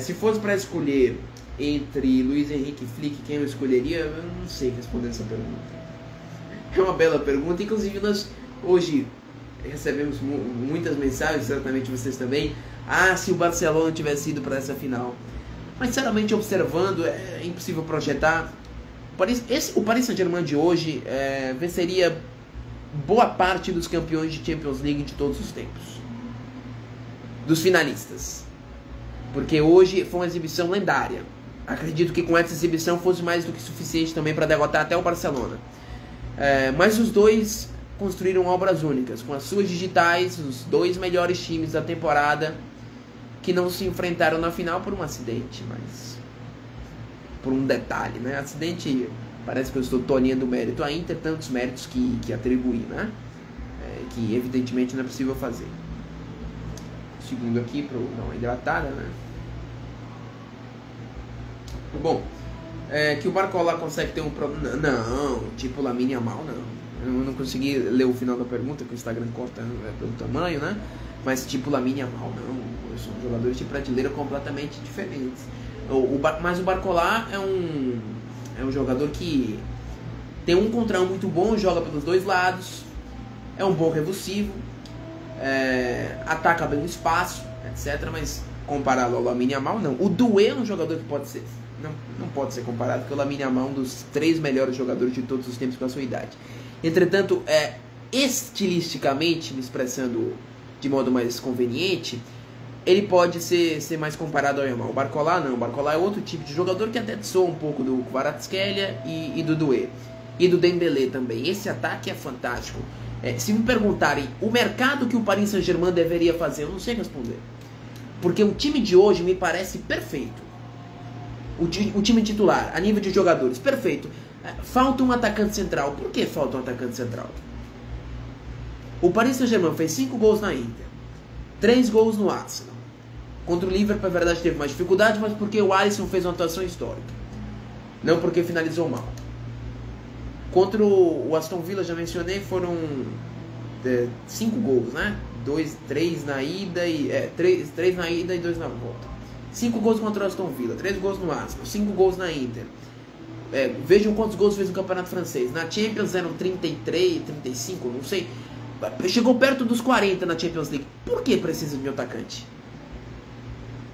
Se fosse para escolher entre Luiz Henrique e Flick, quem eu escolheria, eu não sei responder essa pergunta. É uma bela pergunta. Inclusive, nós hoje recebemos muitas mensagens, certamente vocês também. Se o Barcelona tivesse ido para essa final. Mas, sinceramente, observando, é impossível projetar. O Paris Saint-Germain de hoje venceria boa parte dos campeões de Champions League de todos os tempos, dos finalistas, porque hoje foi uma exibição lendária. Acredito que com essa exibição fosse mais do que suficiente também para derrotar até o Barcelona. Mas os dois construíram obras únicas, com as suas digitais, os 2 melhores times da temporada, que não se enfrentaram na final por um acidente, mas por um detalhe, né? Acidente, parece que eu estou tolhendo o mérito a Inter, tantos méritos que atribuí, né? Que evidentemente não é possível fazer. Segundo aqui, para dar uma hidratada, né? Bom, que o Barcola consegue ter um problema. Não, tipo Lamine Yamal, não. Eu não consegui ler o final da pergunta, que o Instagram corta pelo tamanho, né? Mas tipo Lamine Yamal, não. São jogadores de prateleira completamente diferentes. Mas o Barcola é um jogador que tem 1 contra 1 muito bom, joga pelos 2 lados, é um bom revulsivo, ataca bem o espaço, etc. Mas comparado ao Lamine Yamal, não. O Doué é um jogador que pode ser... Não pode ser comparado, porque o Lamine Yamal é um dos 3 melhores jogadores de todos os tempos com a sua idade. Entretanto, estilisticamente, me expressando de modo mais conveniente, ele pode ser mais comparado ao Yamal. O Barcola não. O Barcola é outro tipo de jogador que até soa um pouco do Kvaratskhelia e do Doué. E do Dembélé também. Esse ataque é fantástico. Se me perguntarem o mercado que o Paris Saint-Germain deveria fazer, eu não sei responder. Porque o time de hoje me parece perfeito. O time titular, a nível de jogadores, perfeito. Falta um atacante central. Por que falta um atacante central? O Paris Saint-Germain fez 5 gols na Inter, 3 gols no Arsenal. Contra o Liverpool, é verdade, teve mais dificuldade, mas porque o Alisson fez uma atuação histórica, não porque finalizou mal. Contra o Aston Villa, já mencionei, foram 5 gols, né? 3 na ida e 3 na ida e 2 na volta. 5 gols contra o Aston Villa, 3 gols no Arsenal, 5 gols na Inter. Vejam quantos gols fez no Campeonato Francês. Na Champions eram 33, 35, não sei. Chegou perto dos 40 na Champions League. Por que precisa de um atacante?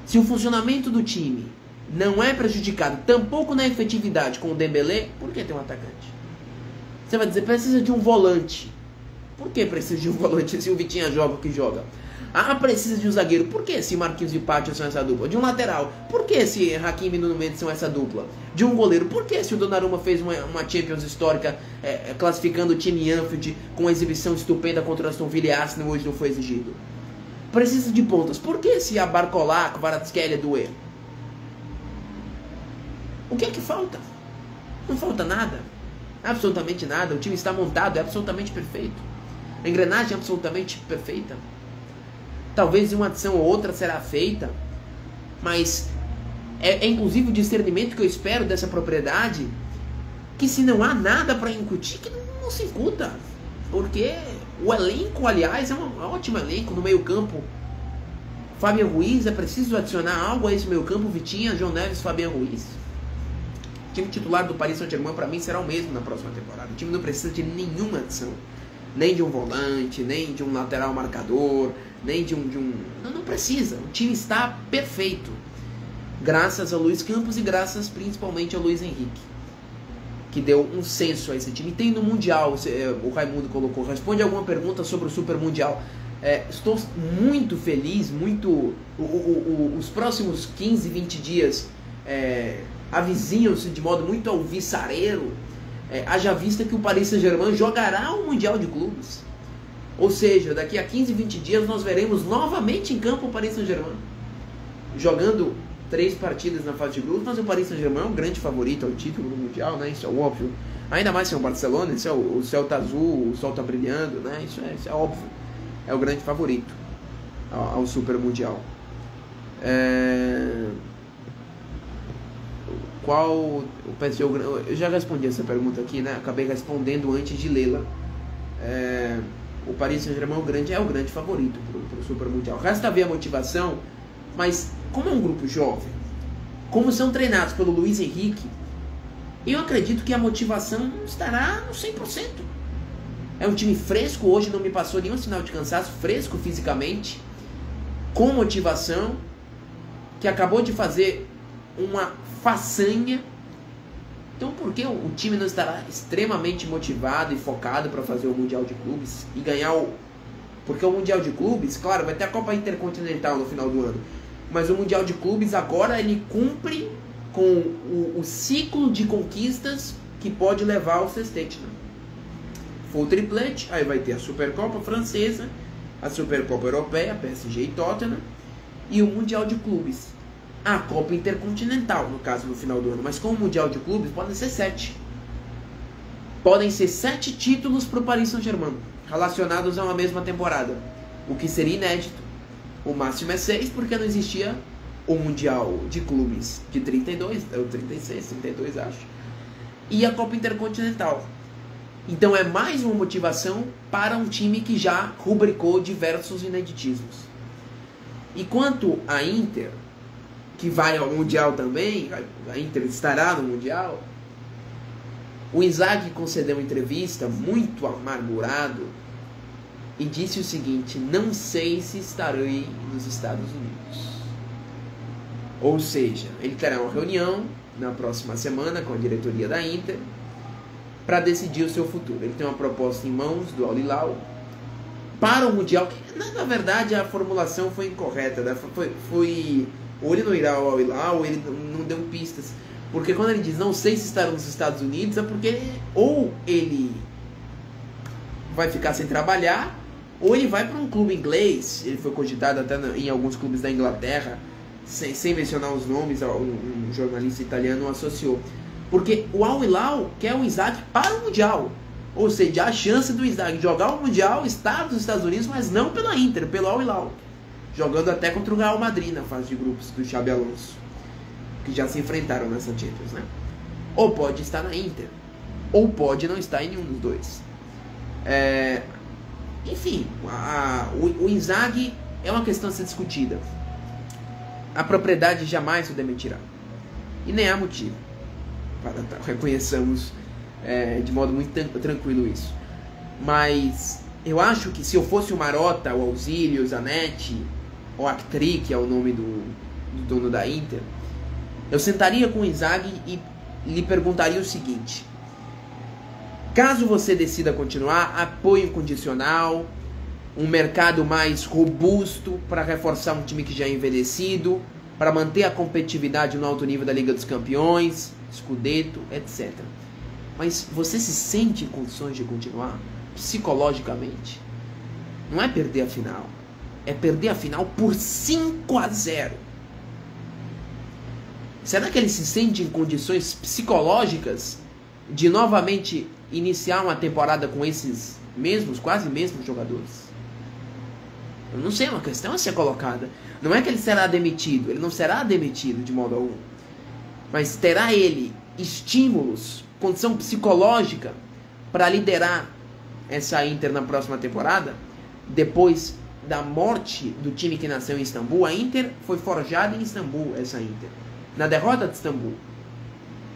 Se o funcionamento do time não é prejudicado, tampouco na efetividade com o Dembélé, por que tem um atacante? Você vai dizer, precisa de um volante. Por que precisa de um volante se o Vitinha joga o que joga? Ah, precisa de um zagueiro. Por que se Marquinhos e Pátio são essa dupla? De um lateral. Por que se Hakimi e Nuno Mendes são essa dupla? De um goleiro. Por que se o Donnarumma fez uma Champions histórica classificando o time Anfield com uma exibição estupenda contra o Aston Villa e Arsenal hoje não foi exigido? Precisa de pontas. Por que se a Barcola, Kvaratskhelia, Doué? O que é que falta? Não falta nada. Absolutamente nada. O time está montado, é absolutamente perfeito. A engrenagem é absolutamente perfeita. Talvez uma adição ou outra será feita, mas é inclusive o discernimento que eu espero dessa propriedade, que se não há nada para incutir, que não se incuta. Porque o elenco, aliás, é um ótimo elenco no meio campo. Fabian Ruiz, é preciso adicionar algo a esse meio campo? Vitinha, João Neves, Fabian Ruiz. O time titular do Paris Saint-Germain para mim será o mesmo na próxima temporada. O time não precisa de nenhuma adição. Nem de um volante, nem de um lateral marcador, nem de um... Não precisa. O time está perfeito. Graças a Luiz Campos e graças principalmente a Luiz Henrique, que deu um senso a esse time. Tem no Mundial, o Raimundo colocou, responde alguma pergunta sobre o Super Mundial. Estou muito feliz, os próximos 15, 20 dias avizinham-se de modo muito alvissareiro, haja vista que o Paris Saint-Germain jogará o Mundial de Clubes. Ou seja, daqui a 15, 20 dias nós veremos novamente em campo o Paris Saint-Germain jogando 3 partidas na fase de grupos, mas o Paris Saint-Germain é um grande favorito ao título do Mundial, né? Isso é óbvio. Ainda mais se é o Barcelona, isso o céu tá azul, o sol tá brilhando, né? Isso é óbvio. É o grande favorito ao Super Mundial. Eu já respondi essa pergunta aqui, né? Acabei respondendo antes de lê-la. O Paris Saint-Germain é o grande favorito para o Super Mundial. Resta ver a motivação, mas como é um grupo jovem, como são treinados pelo Luiz Henrique, eu acredito que a motivação estará no 100%. É um time fresco, hoje não me passou nenhum sinal de cansaço, fresco fisicamente, com motivação, que acabou de fazer uma façanha. Então por que o time não estará extremamente motivado e focado para fazer o Mundial de Clubes e ganhar Porque o Mundial de Clubes, claro, vai ter a Copa Intercontinental no final do ano, mas o Mundial de Clubes agora ele cumpre com o ciclo de conquistas que pode levar ao sextete, né? Full triplete, aí vai ter a Supercopa Francesa, a Supercopa Europeia, PSG e Tottenham, e o Mundial de Clubes. A Copa Intercontinental, no caso, no final do ano. Mas com o Mundial de Clubes, podem ser 7. Podem ser 7 títulos para o Paris Saint-Germain, relacionados a uma mesma temporada. O que seria inédito. O máximo é 6, porque não existia o Mundial de Clubes de 32, ou 36, 32, acho. E a Copa Intercontinental. Então é mais uma motivação para um time que já rubricou diversos ineditismos. E quanto à Inter, que vai ao Mundial também, a Inter estará no Mundial, o Inzaghi concedeu uma entrevista muito amargurado e disse o seguinte: não sei se estarei nos Estados Unidos. Ou seja, ele terá uma reunião na próxima semana com a diretoria da Inter para decidir o seu futuro. Ele tem uma proposta em mãos do Al Hilal para o Mundial, que na verdade a formulação foi incorreta, né? Ou ele não irá ao Al Hilal, ou ele não deu pistas. Porque quando ele diz não sei se estará nos Estados Unidos, é porque ou ele vai ficar sem trabalhar, ou ele vai para um clube inglês. Ele foi cogitado até em alguns clubes da Inglaterra, sem mencionar os nomes, um jornalista italiano o associou. Porque o Al Hilal quer o Inzaghi para o Mundial. Ou seja, a chance do Inzaghi jogar o Mundial está nos Estados Unidos, mas não pela Inter, pelo Al Hilal. Jogando até contra o Real Madrid na fase de grupos do Xabi Alonso, que já se enfrentaram nessa Champions, né? Ou pode estar na Inter, ou pode não estar em nenhum dos dois. Enfim, o Inzaghi é uma questão a ser discutida. A propriedade jamais o demitirá. E nem há motivo para reconheçamos de modo muito tranquilo isso. Mas eu acho que se eu fosse o Marotta, o Auxílio, o Zanetti, o Actri, que é o nome do dono da Inter, eu sentaria com o Inzaghi e lhe perguntaria o seguinte: caso você decida continuar, apoio incondicional, um mercado mais robusto para reforçar um time que já é envelhecido, para manter a competitividade no alto nível da Liga dos Campeões, Scudetto, etc. Mas você se sente em condições de continuar psicologicamente? Não é perder a final, é perder a final por 5-0. Será que ele se sente em condições psicológicas de novamente iniciar uma temporada com esses quase mesmos jogadores? Eu não sei, é uma questão a ser colocada. Não é que ele será demitido, ele não será demitido de modo algum. Mas terá ele estímulos, condição psicológica para liderar essa Inter na próxima temporada? Depois da morte do time que nasceu em Istambul, a Inter foi forjada em Istambul, essa Inter, na derrota de Istambul.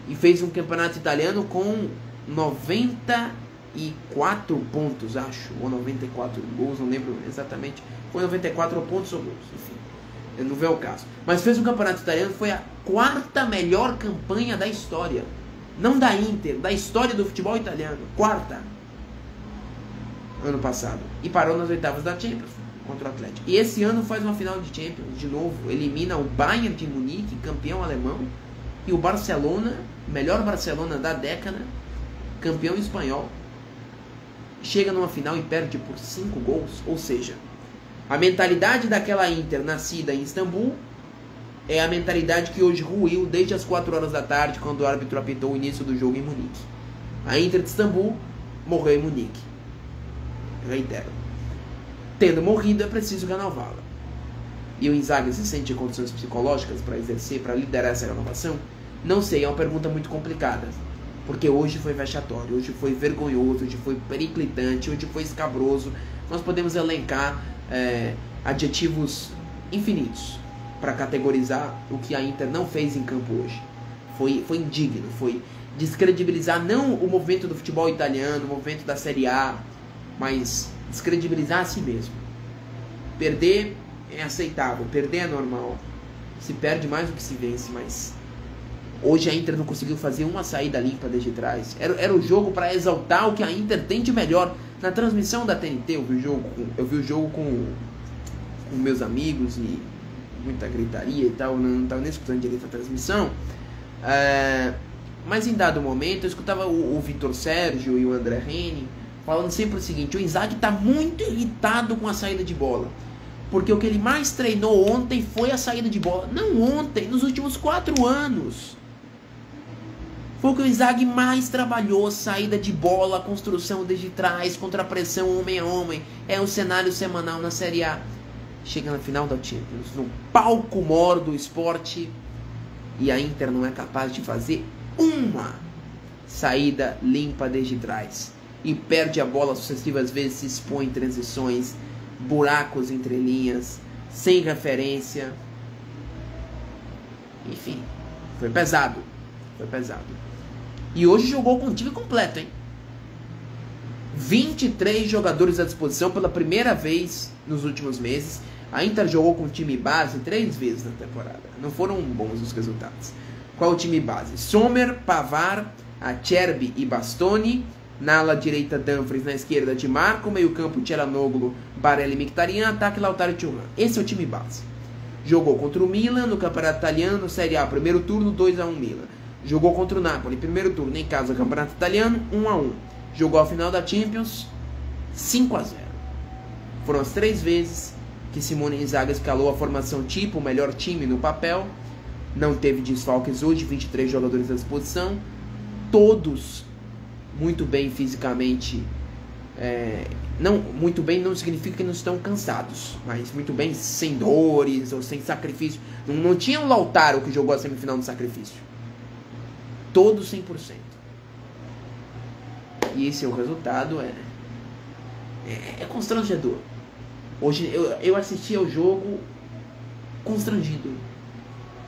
E fez um campeonato italiano com 94 pontos, acho, ou 94 gols, não lembro exatamente. Foi 94 pontos ou gols, enfim, não vê o caso. Mas fez um campeonato italiano, foi a 4ª melhor campanha da história. Não da Inter, da história do futebol italiano. 4ª. Ano passado. E parou nas oitavas da Champions contra o Atlético. E esse ano faz uma final de Champions, de novo. Elimina o Bayern de Munique, campeão alemão. E o Barcelona, melhor Barcelona da década, campeão espanhol. Chega numa final e perde por 5 gols. Ou seja, a mentalidade daquela Inter nascida em Istambul é a mentalidade que hoje ruiu desde as 4 horas da tarde, quando o árbitro apitou o início do jogo em Munique. A Inter de Istambul morreu em Munique. Reitero. Tendo morrido, é preciso renová-la. E o Inzaghi se sente em condições psicológicas para exercer, para liderar essa renovação? Não sei, é uma pergunta muito complicada. Porque hoje foi vexatório, hoje foi vergonhoso, hoje foi periclitante, hoje foi escabroso. Nós podemos elencar adjetivos infinitos para categorizar o que a Inter não fez em campo hoje. Foi indigno, foi descredibilizar não o movimento do futebol italiano, o movimento da Série A, mas descredibilizar a si mesmo. Perder é aceitável, perder é normal. Se perde mais do que se vence, mas hoje a Inter não conseguiu fazer uma saída limpa desde trás. Era o jogo para exaltar o que a Inter tem de melhor. Na transmissão da TNT eu vi o jogo com meus amigos e muita gritaria e tal, não estava nem escutando direito a transmissão. Mas em dado momento eu escutava o Vitor Sérgio e o André Reni falando sempre o seguinte: o Inzaghi está muito irritado com a saída de bola, porque o que ele mais treinou ontem foi a saída de bola. Não ontem, nos últimos 4 anos. Foi o que o Inzaghi mais trabalhou: saída de bola, construção desde trás, contra a pressão homem a homem. É um cenário semanal na Série A. Chega na final da Champions, no palco maior do esporte, e a Inter não é capaz de fazer uma saída limpa desde trás. E perde a bola sucessivas vezes, se expõe em transições, buracos entre linhas, sem referência. Enfim, foi pesado. Foi pesado. E hoje jogou com o time completo, hein? 23 jogadores à disposição pela primeira vez nos últimos meses. A Inter jogou com o time base 3 vezes na temporada. Não foram bons os resultados. Qual o time base? Sommer, Pavard, Acerbi e Bastoni. Na ala direita, Dumfries. Na esquerda, Di Marco. Meio campo, Tchelanoglu, Barella e Mkhitaryan. Ataque, Lautaro e Thuram. Esse é o time base. Jogou contra o Milan no Campeonato Italiano, Série A, primeiro turno, 2-1 Milan. Jogou contra o Napoli, primeiro turno, em casa, Campeonato Italiano, 1-1. Jogou a final da Champions, 5-0. Foram as 3 vezes que Simone Inzaghi escalou a formação tipo, o melhor time no papel. Não teve desfalques hoje, 23 jogadores à disposição. Todos muito bem fisicamente. Não, muito bem não significa que não estão cansados, mas muito bem sem dores ou sem sacrifício. Não tinha o Lautaro que jogou a semifinal no sacrifício. Todos 100%. E esse é o resultado, é constrangedor. Hoje eu assisti ao jogo constrangido,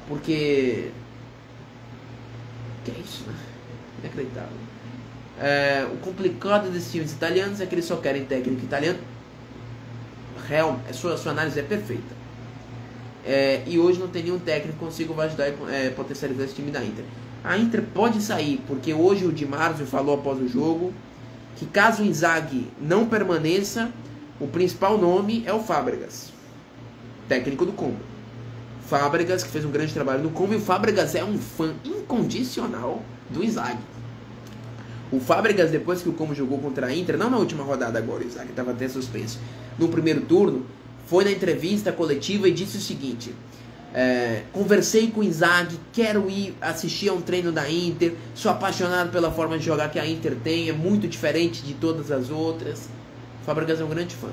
porque que é isso, né? Inacreditável. O complicado desses times italianos é que eles só querem técnico italiano. Sua análise é perfeita. E hoje não tem nenhum técnico que consiga ajudar e potencializar esse time da Inter. A Inter pode sair, porque hoje o Di Marzio falou após o jogo que caso o Inzaghi não permaneça, o principal nome é o Fábregas, técnico do Como. Fábregas, que fez um grande trabalho no Como, e o Fábregas é um fã incondicional do Inzaghi. O Fábregas, depois que o Como jogou contra a Inter, não na última rodada agora, o Inzaghi estava até suspenso, no primeiro turno, foi na entrevista coletiva e disse o seguinte: conversei com o Inzaghi, quero ir assistir a um treino da Inter, sou apaixonado pela forma de jogar que a Inter tem, é muito diferente de todas as outras. O Fábregas é um grande fã.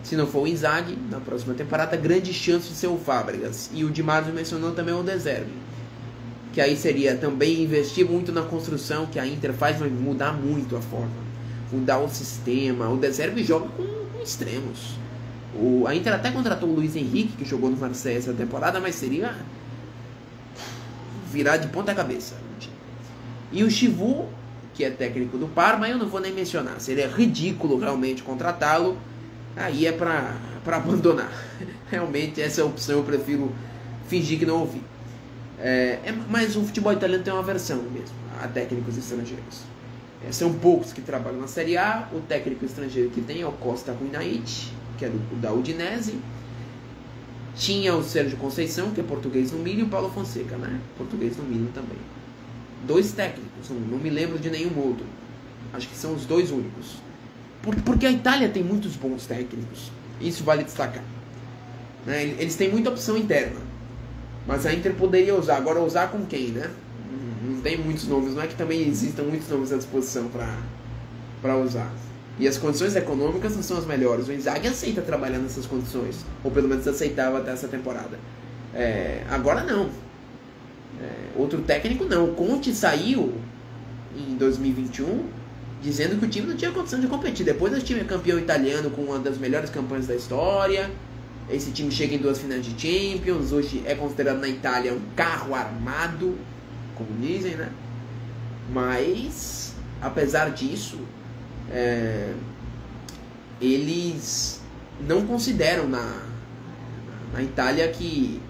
Se não for o Inzaghi, na próxima temporada, grande chance de ser o Fábregas. E o Di Marzio mencionou também o De Zerbi, que aí seria também investir muito na construção que a Inter faz, mas mudar muito a forma, mudar o sistema. O De Zerbi joga com extremos. A Inter até contratou o Luiz Henrique, que jogou no Marseille essa temporada, mas seria virar de ponta cabeça. E o Chivu, que é técnico do Parma, eu não vou nem mencionar. Seria ridículo realmente contratá-lo. Aí é pra abandonar. Realmente essa é a opção, eu prefiro fingir que não ouvi. Mas o futebol italiano tem uma versão mesmo a técnicos estrangeiros. São poucos que trabalham na Série A. O técnico estrangeiro que tem é o Costa Guinaite, que é da Udinese. Tinha o Sérgio Conceição, que é português no Milan, e o Paulo Fonseca, né? Português no Milan também. 2 técnicos, não me lembro de nenhum outro. Acho que são os 2 únicos. Porque a Itália tem muitos bons técnicos. Isso vale destacar. Eles têm muita opção interna. Mas a Inter poderia usar. Agora usar com quem, né? Não tem muitos nomes. Não é que também existam muitos nomes à disposição para usar. E as condições econômicas não são as melhores. O Inzaghi aceita trabalhar nessas condições. Ou pelo menos aceitava até essa temporada. Agora não. Outro técnico não. O Conte saiu em 2021 dizendo que o time não tinha condição de competir. Depois o time é campeão italiano com uma das melhores campanhas da história. Esse time chega em 2 finais de Champions. Hoje é considerado na Itália um carro armado, como dizem, né? Mas, apesar disso, eles não consideram na Itália que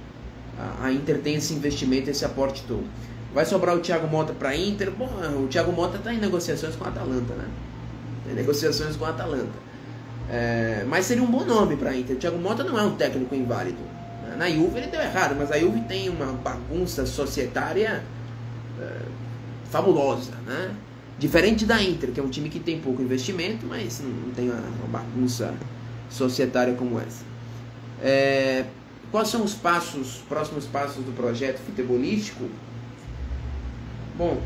a Inter tem esse investimento, esse aporte todo. Vai sobrar o Thiago Motta para a Inter. Bom, o Thiago Motta está em negociações com a Atalanta, né? Mas seria um bom nome para a Inter. O Thiago Motta não é um técnico inválido. Na Juve ele deu errado, mas a Juve tem uma bagunça societária fabulosa, né? Diferente da Inter, que é um time que tem pouco investimento, mas não tem uma bagunça societária como essa. Quais são os próximos passos do projeto futebolístico? Bom,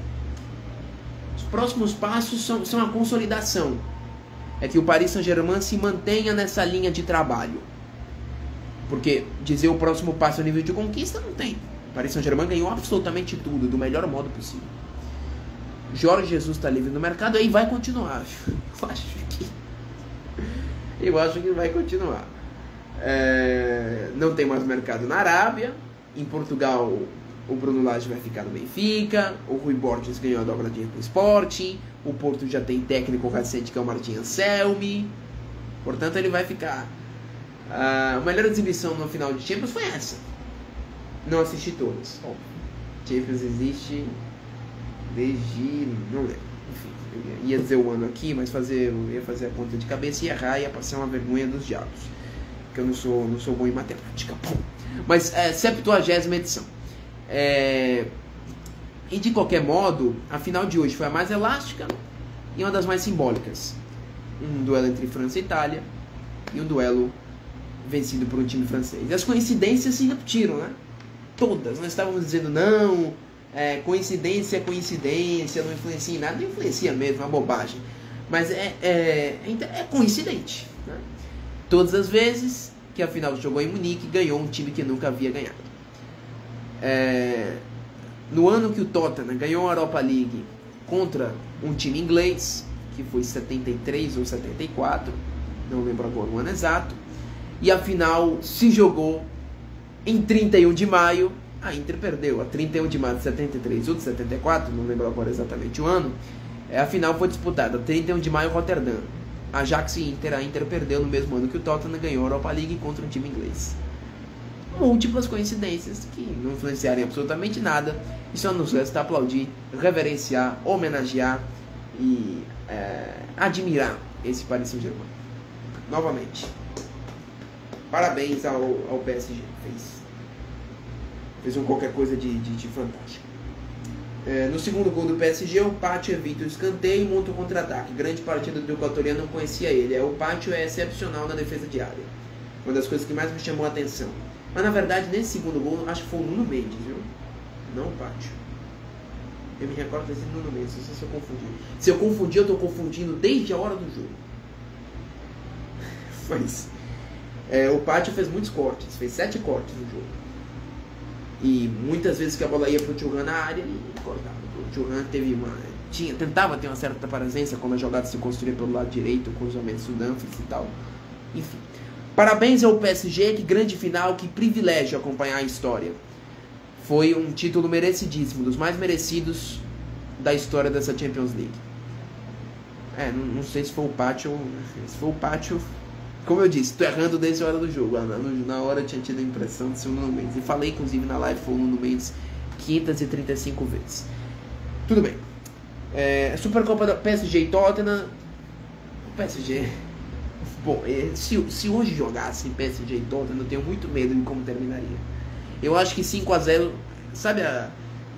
os próximos passos são a consolidação. É que o Paris Saint-Germain se mantenha nessa linha de trabalho. Porque dizer o próximo passo a nível de conquista não tem. O Paris Saint-Germain ganhou absolutamente tudo, do melhor modo possível. Jorge Jesus está livre no mercado, aí vai continuar. Eu acho que vai continuar. Não tem mais mercado na Arábia. Em Portugal, o Bruno Lage vai ficar no Benfica. O Rui Borges ganhou a dobradinha com o Sporting. O Porto já tem técnico recente, que é o Martin Anselmi. Portanto, ele vai ficar. A melhor exibição no final de Champions foi essa. Não assisti todas. Champions existe desde... não lembro. Enfim, eu ia dizer o ano aqui, mas eu ia fazer a conta de cabeça e errar, ia passar uma vergonha dos diabos. Porque eu não sou bom em matemática. Bom, mas 70ª edição. E de qualquer modo, a final de hoje foi a mais elástica e uma das mais simbólicas. Um duelo entre França e Itália e um duelo vencido por um time francês. E as coincidências se repetiram, né? Todas. Nós estávamos dizendo não, Coincidência, não influencia em nada, não influencia mesmo, é uma bobagem. Mas é coincidente, né? Todas as vezes que a final jogou em Munique, ganhou um time que nunca havia ganhado. No ano que o Tottenham ganhou a Europa League contra um time inglês, que foi 73 ou 74, não lembro agora o ano exato, e a final se jogou em 31 de maio, a Inter perdeu. A 31 de maio de 73 ou de 74, não lembro agora exatamente o ano, a final foi disputada 31 de maio em Roterdã. Ajax e Inter, a Inter perdeu no mesmo ano que o Tottenham ganhou a Europa League contra um time inglês. Múltiplas coincidências que não influenciarem absolutamente nada, e só nos resta aplaudir, reverenciar, homenagear e admirar esse Paris Saint-Germain. Novamente, parabéns ao PSG, fez qualquer coisa de fantástico. No segundo gol do PSG, o Pátio evita o escanteio e monta o contra-ataque. Grande partida do equatoriano, não conhecia ele. O Pátio é excepcional na defesa de área, uma das coisas que mais me chamou a atenção. Mas na verdade, nesse segundo gol, acho que foi o Nuno Mendes, viu? Não o Pátio. Eu me recordo desse Nuno Mendes, não sei se eu confundi. Se eu confundi, eu estou confundindo desde a hora do jogo. Mas o Pátio fez muitos cortes, fez 7 cortes no jogo. E muitas vezes que a bola ia pro Thuram na área, ele cortava. O Thuram tentava ter uma certa presença quando a jogada se construía pelo lado direito, com cruzamentos do Dumfries e tal. Enfim. Parabéns ao PSG, que grande final, que privilégio acompanhar a história. Foi um título merecidíssimo, dos mais merecidos da história dessa Champions League. Não sei se foi o Pátio, como eu disse, tô errando desde a hora do jogo. Na hora eu tinha tido a impressão de ser o Nuno Mendes. E falei, inclusive, na live, foi o Nuno Mendes 535 vezes. Tudo bem. Supercopa da PSG e Tottenham. O PSG... Bom, se hoje jogasse PSG e Tottenham, eu tenho muito medo de como terminaria. Eu acho que 5-0... Sabe,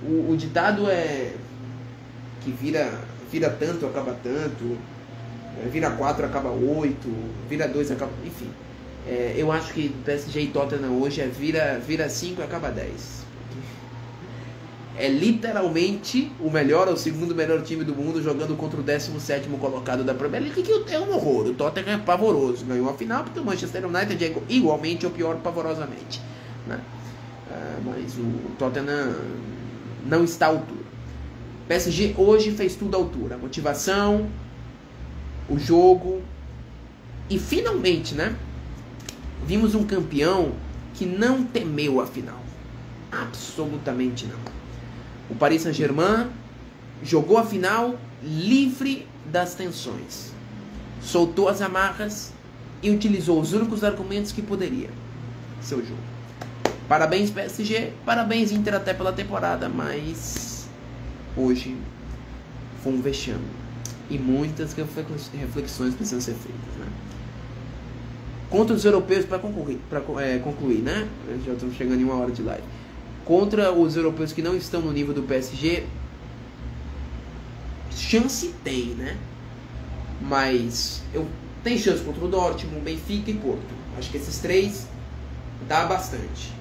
o ditado é que vira tanto, acaba tanto... Vira 4, acaba 8, vira 2, acaba... Enfim, eu acho que PSG e Tottenham hoje vira 5 e acaba 10. É literalmente o melhor ou o segundo melhor time do mundo jogando contra o 17º colocado da Premier League, que é um horror. O Tottenham é pavoroso, ganhou a final porque o Manchester United é igualmente ou pior pavorosamente, né? Mas o Tottenham não está à altura. PSG hoje fez tudo à altura. A motivação, o jogo e finalmente, né? Vimos um campeão que não temeu a final. Absolutamente não. O Paris Saint-Germain jogou a final livre das tensões. Soltou as amarras e utilizou os únicos argumentos que poderia. Seu jogo. Parabéns PSG, parabéns Inter até pela temporada, mas hoje foi um vexame. E muitas reflexões precisam ser feitas, né? Contra os europeus, para concluir, né? Já estamos chegando em 1 hora de live. Contra os europeus que não estão no nível do PSG, chance tem, né? Mas tem chance contra o Dortmund, Benfica e Porto. Acho que esses 3 dá bastante.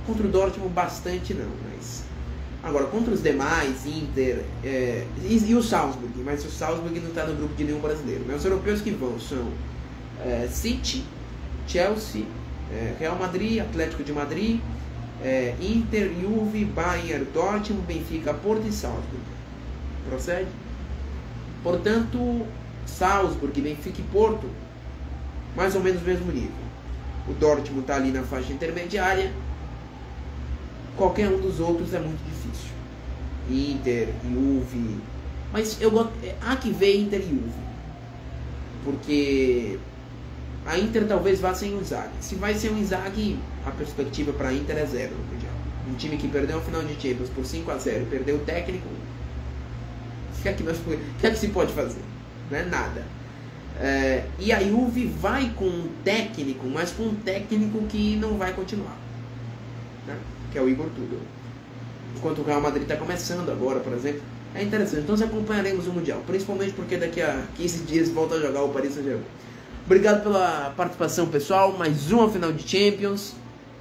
Contra o Dortmund, bastante não, mas... Agora, contra os demais, Inter e o Salzburg, mas o Salzburg não está no grupo de nenhum brasileiro. Mas os europeus que vão são City, Chelsea, Real Madrid, Atlético de Madrid, Inter, Juve, Bayern, Dortmund, Benfica, Porto e Salzburg. Procede? Portanto, Salzburg, Benfica e Porto, mais ou menos o mesmo nível. O Dortmund está ali na faixa intermediária. Qualquer um dos outros é muito difícil. Inter, Juve. Mas há que ver Inter e Juve. Porque a Inter talvez vá sem o Inzaghi. Se vai sem o Inzaghi, a perspectiva para a Inter é 0 no Mundial. Um time que perdeu a final de Champions por 5-0, perdeu o técnico. O que é que se pode fazer? Não é nada. E a Juve vai com um técnico, mas com um técnico que não vai continuar, né? Que é o Igor Tudor. Enquanto o Real Madrid está começando agora, por exemplo. É interessante. Então nós acompanharemos o Mundial, principalmente porque daqui a 15 dias volta a jogar o Paris Saint-Germain. Obrigado pela participação, pessoal. Mais uma final de Champions.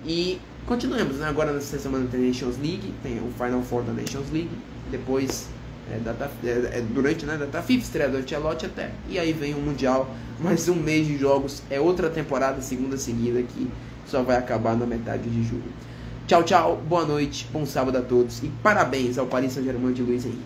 E continuemos, né? Agora nessa semana tem Nations League, tem o Final Four da Nations League, depois durante, né, data FIFA, estreia do Ancelotti até, e aí vem o Mundial, mais um mês de jogos, é outra temporada, segunda seguida, que só vai acabar na metade de julho. Tchau, tchau, boa noite, bom sábado a todos e parabéns ao Paris Saint-Germain de Luiz Henrique.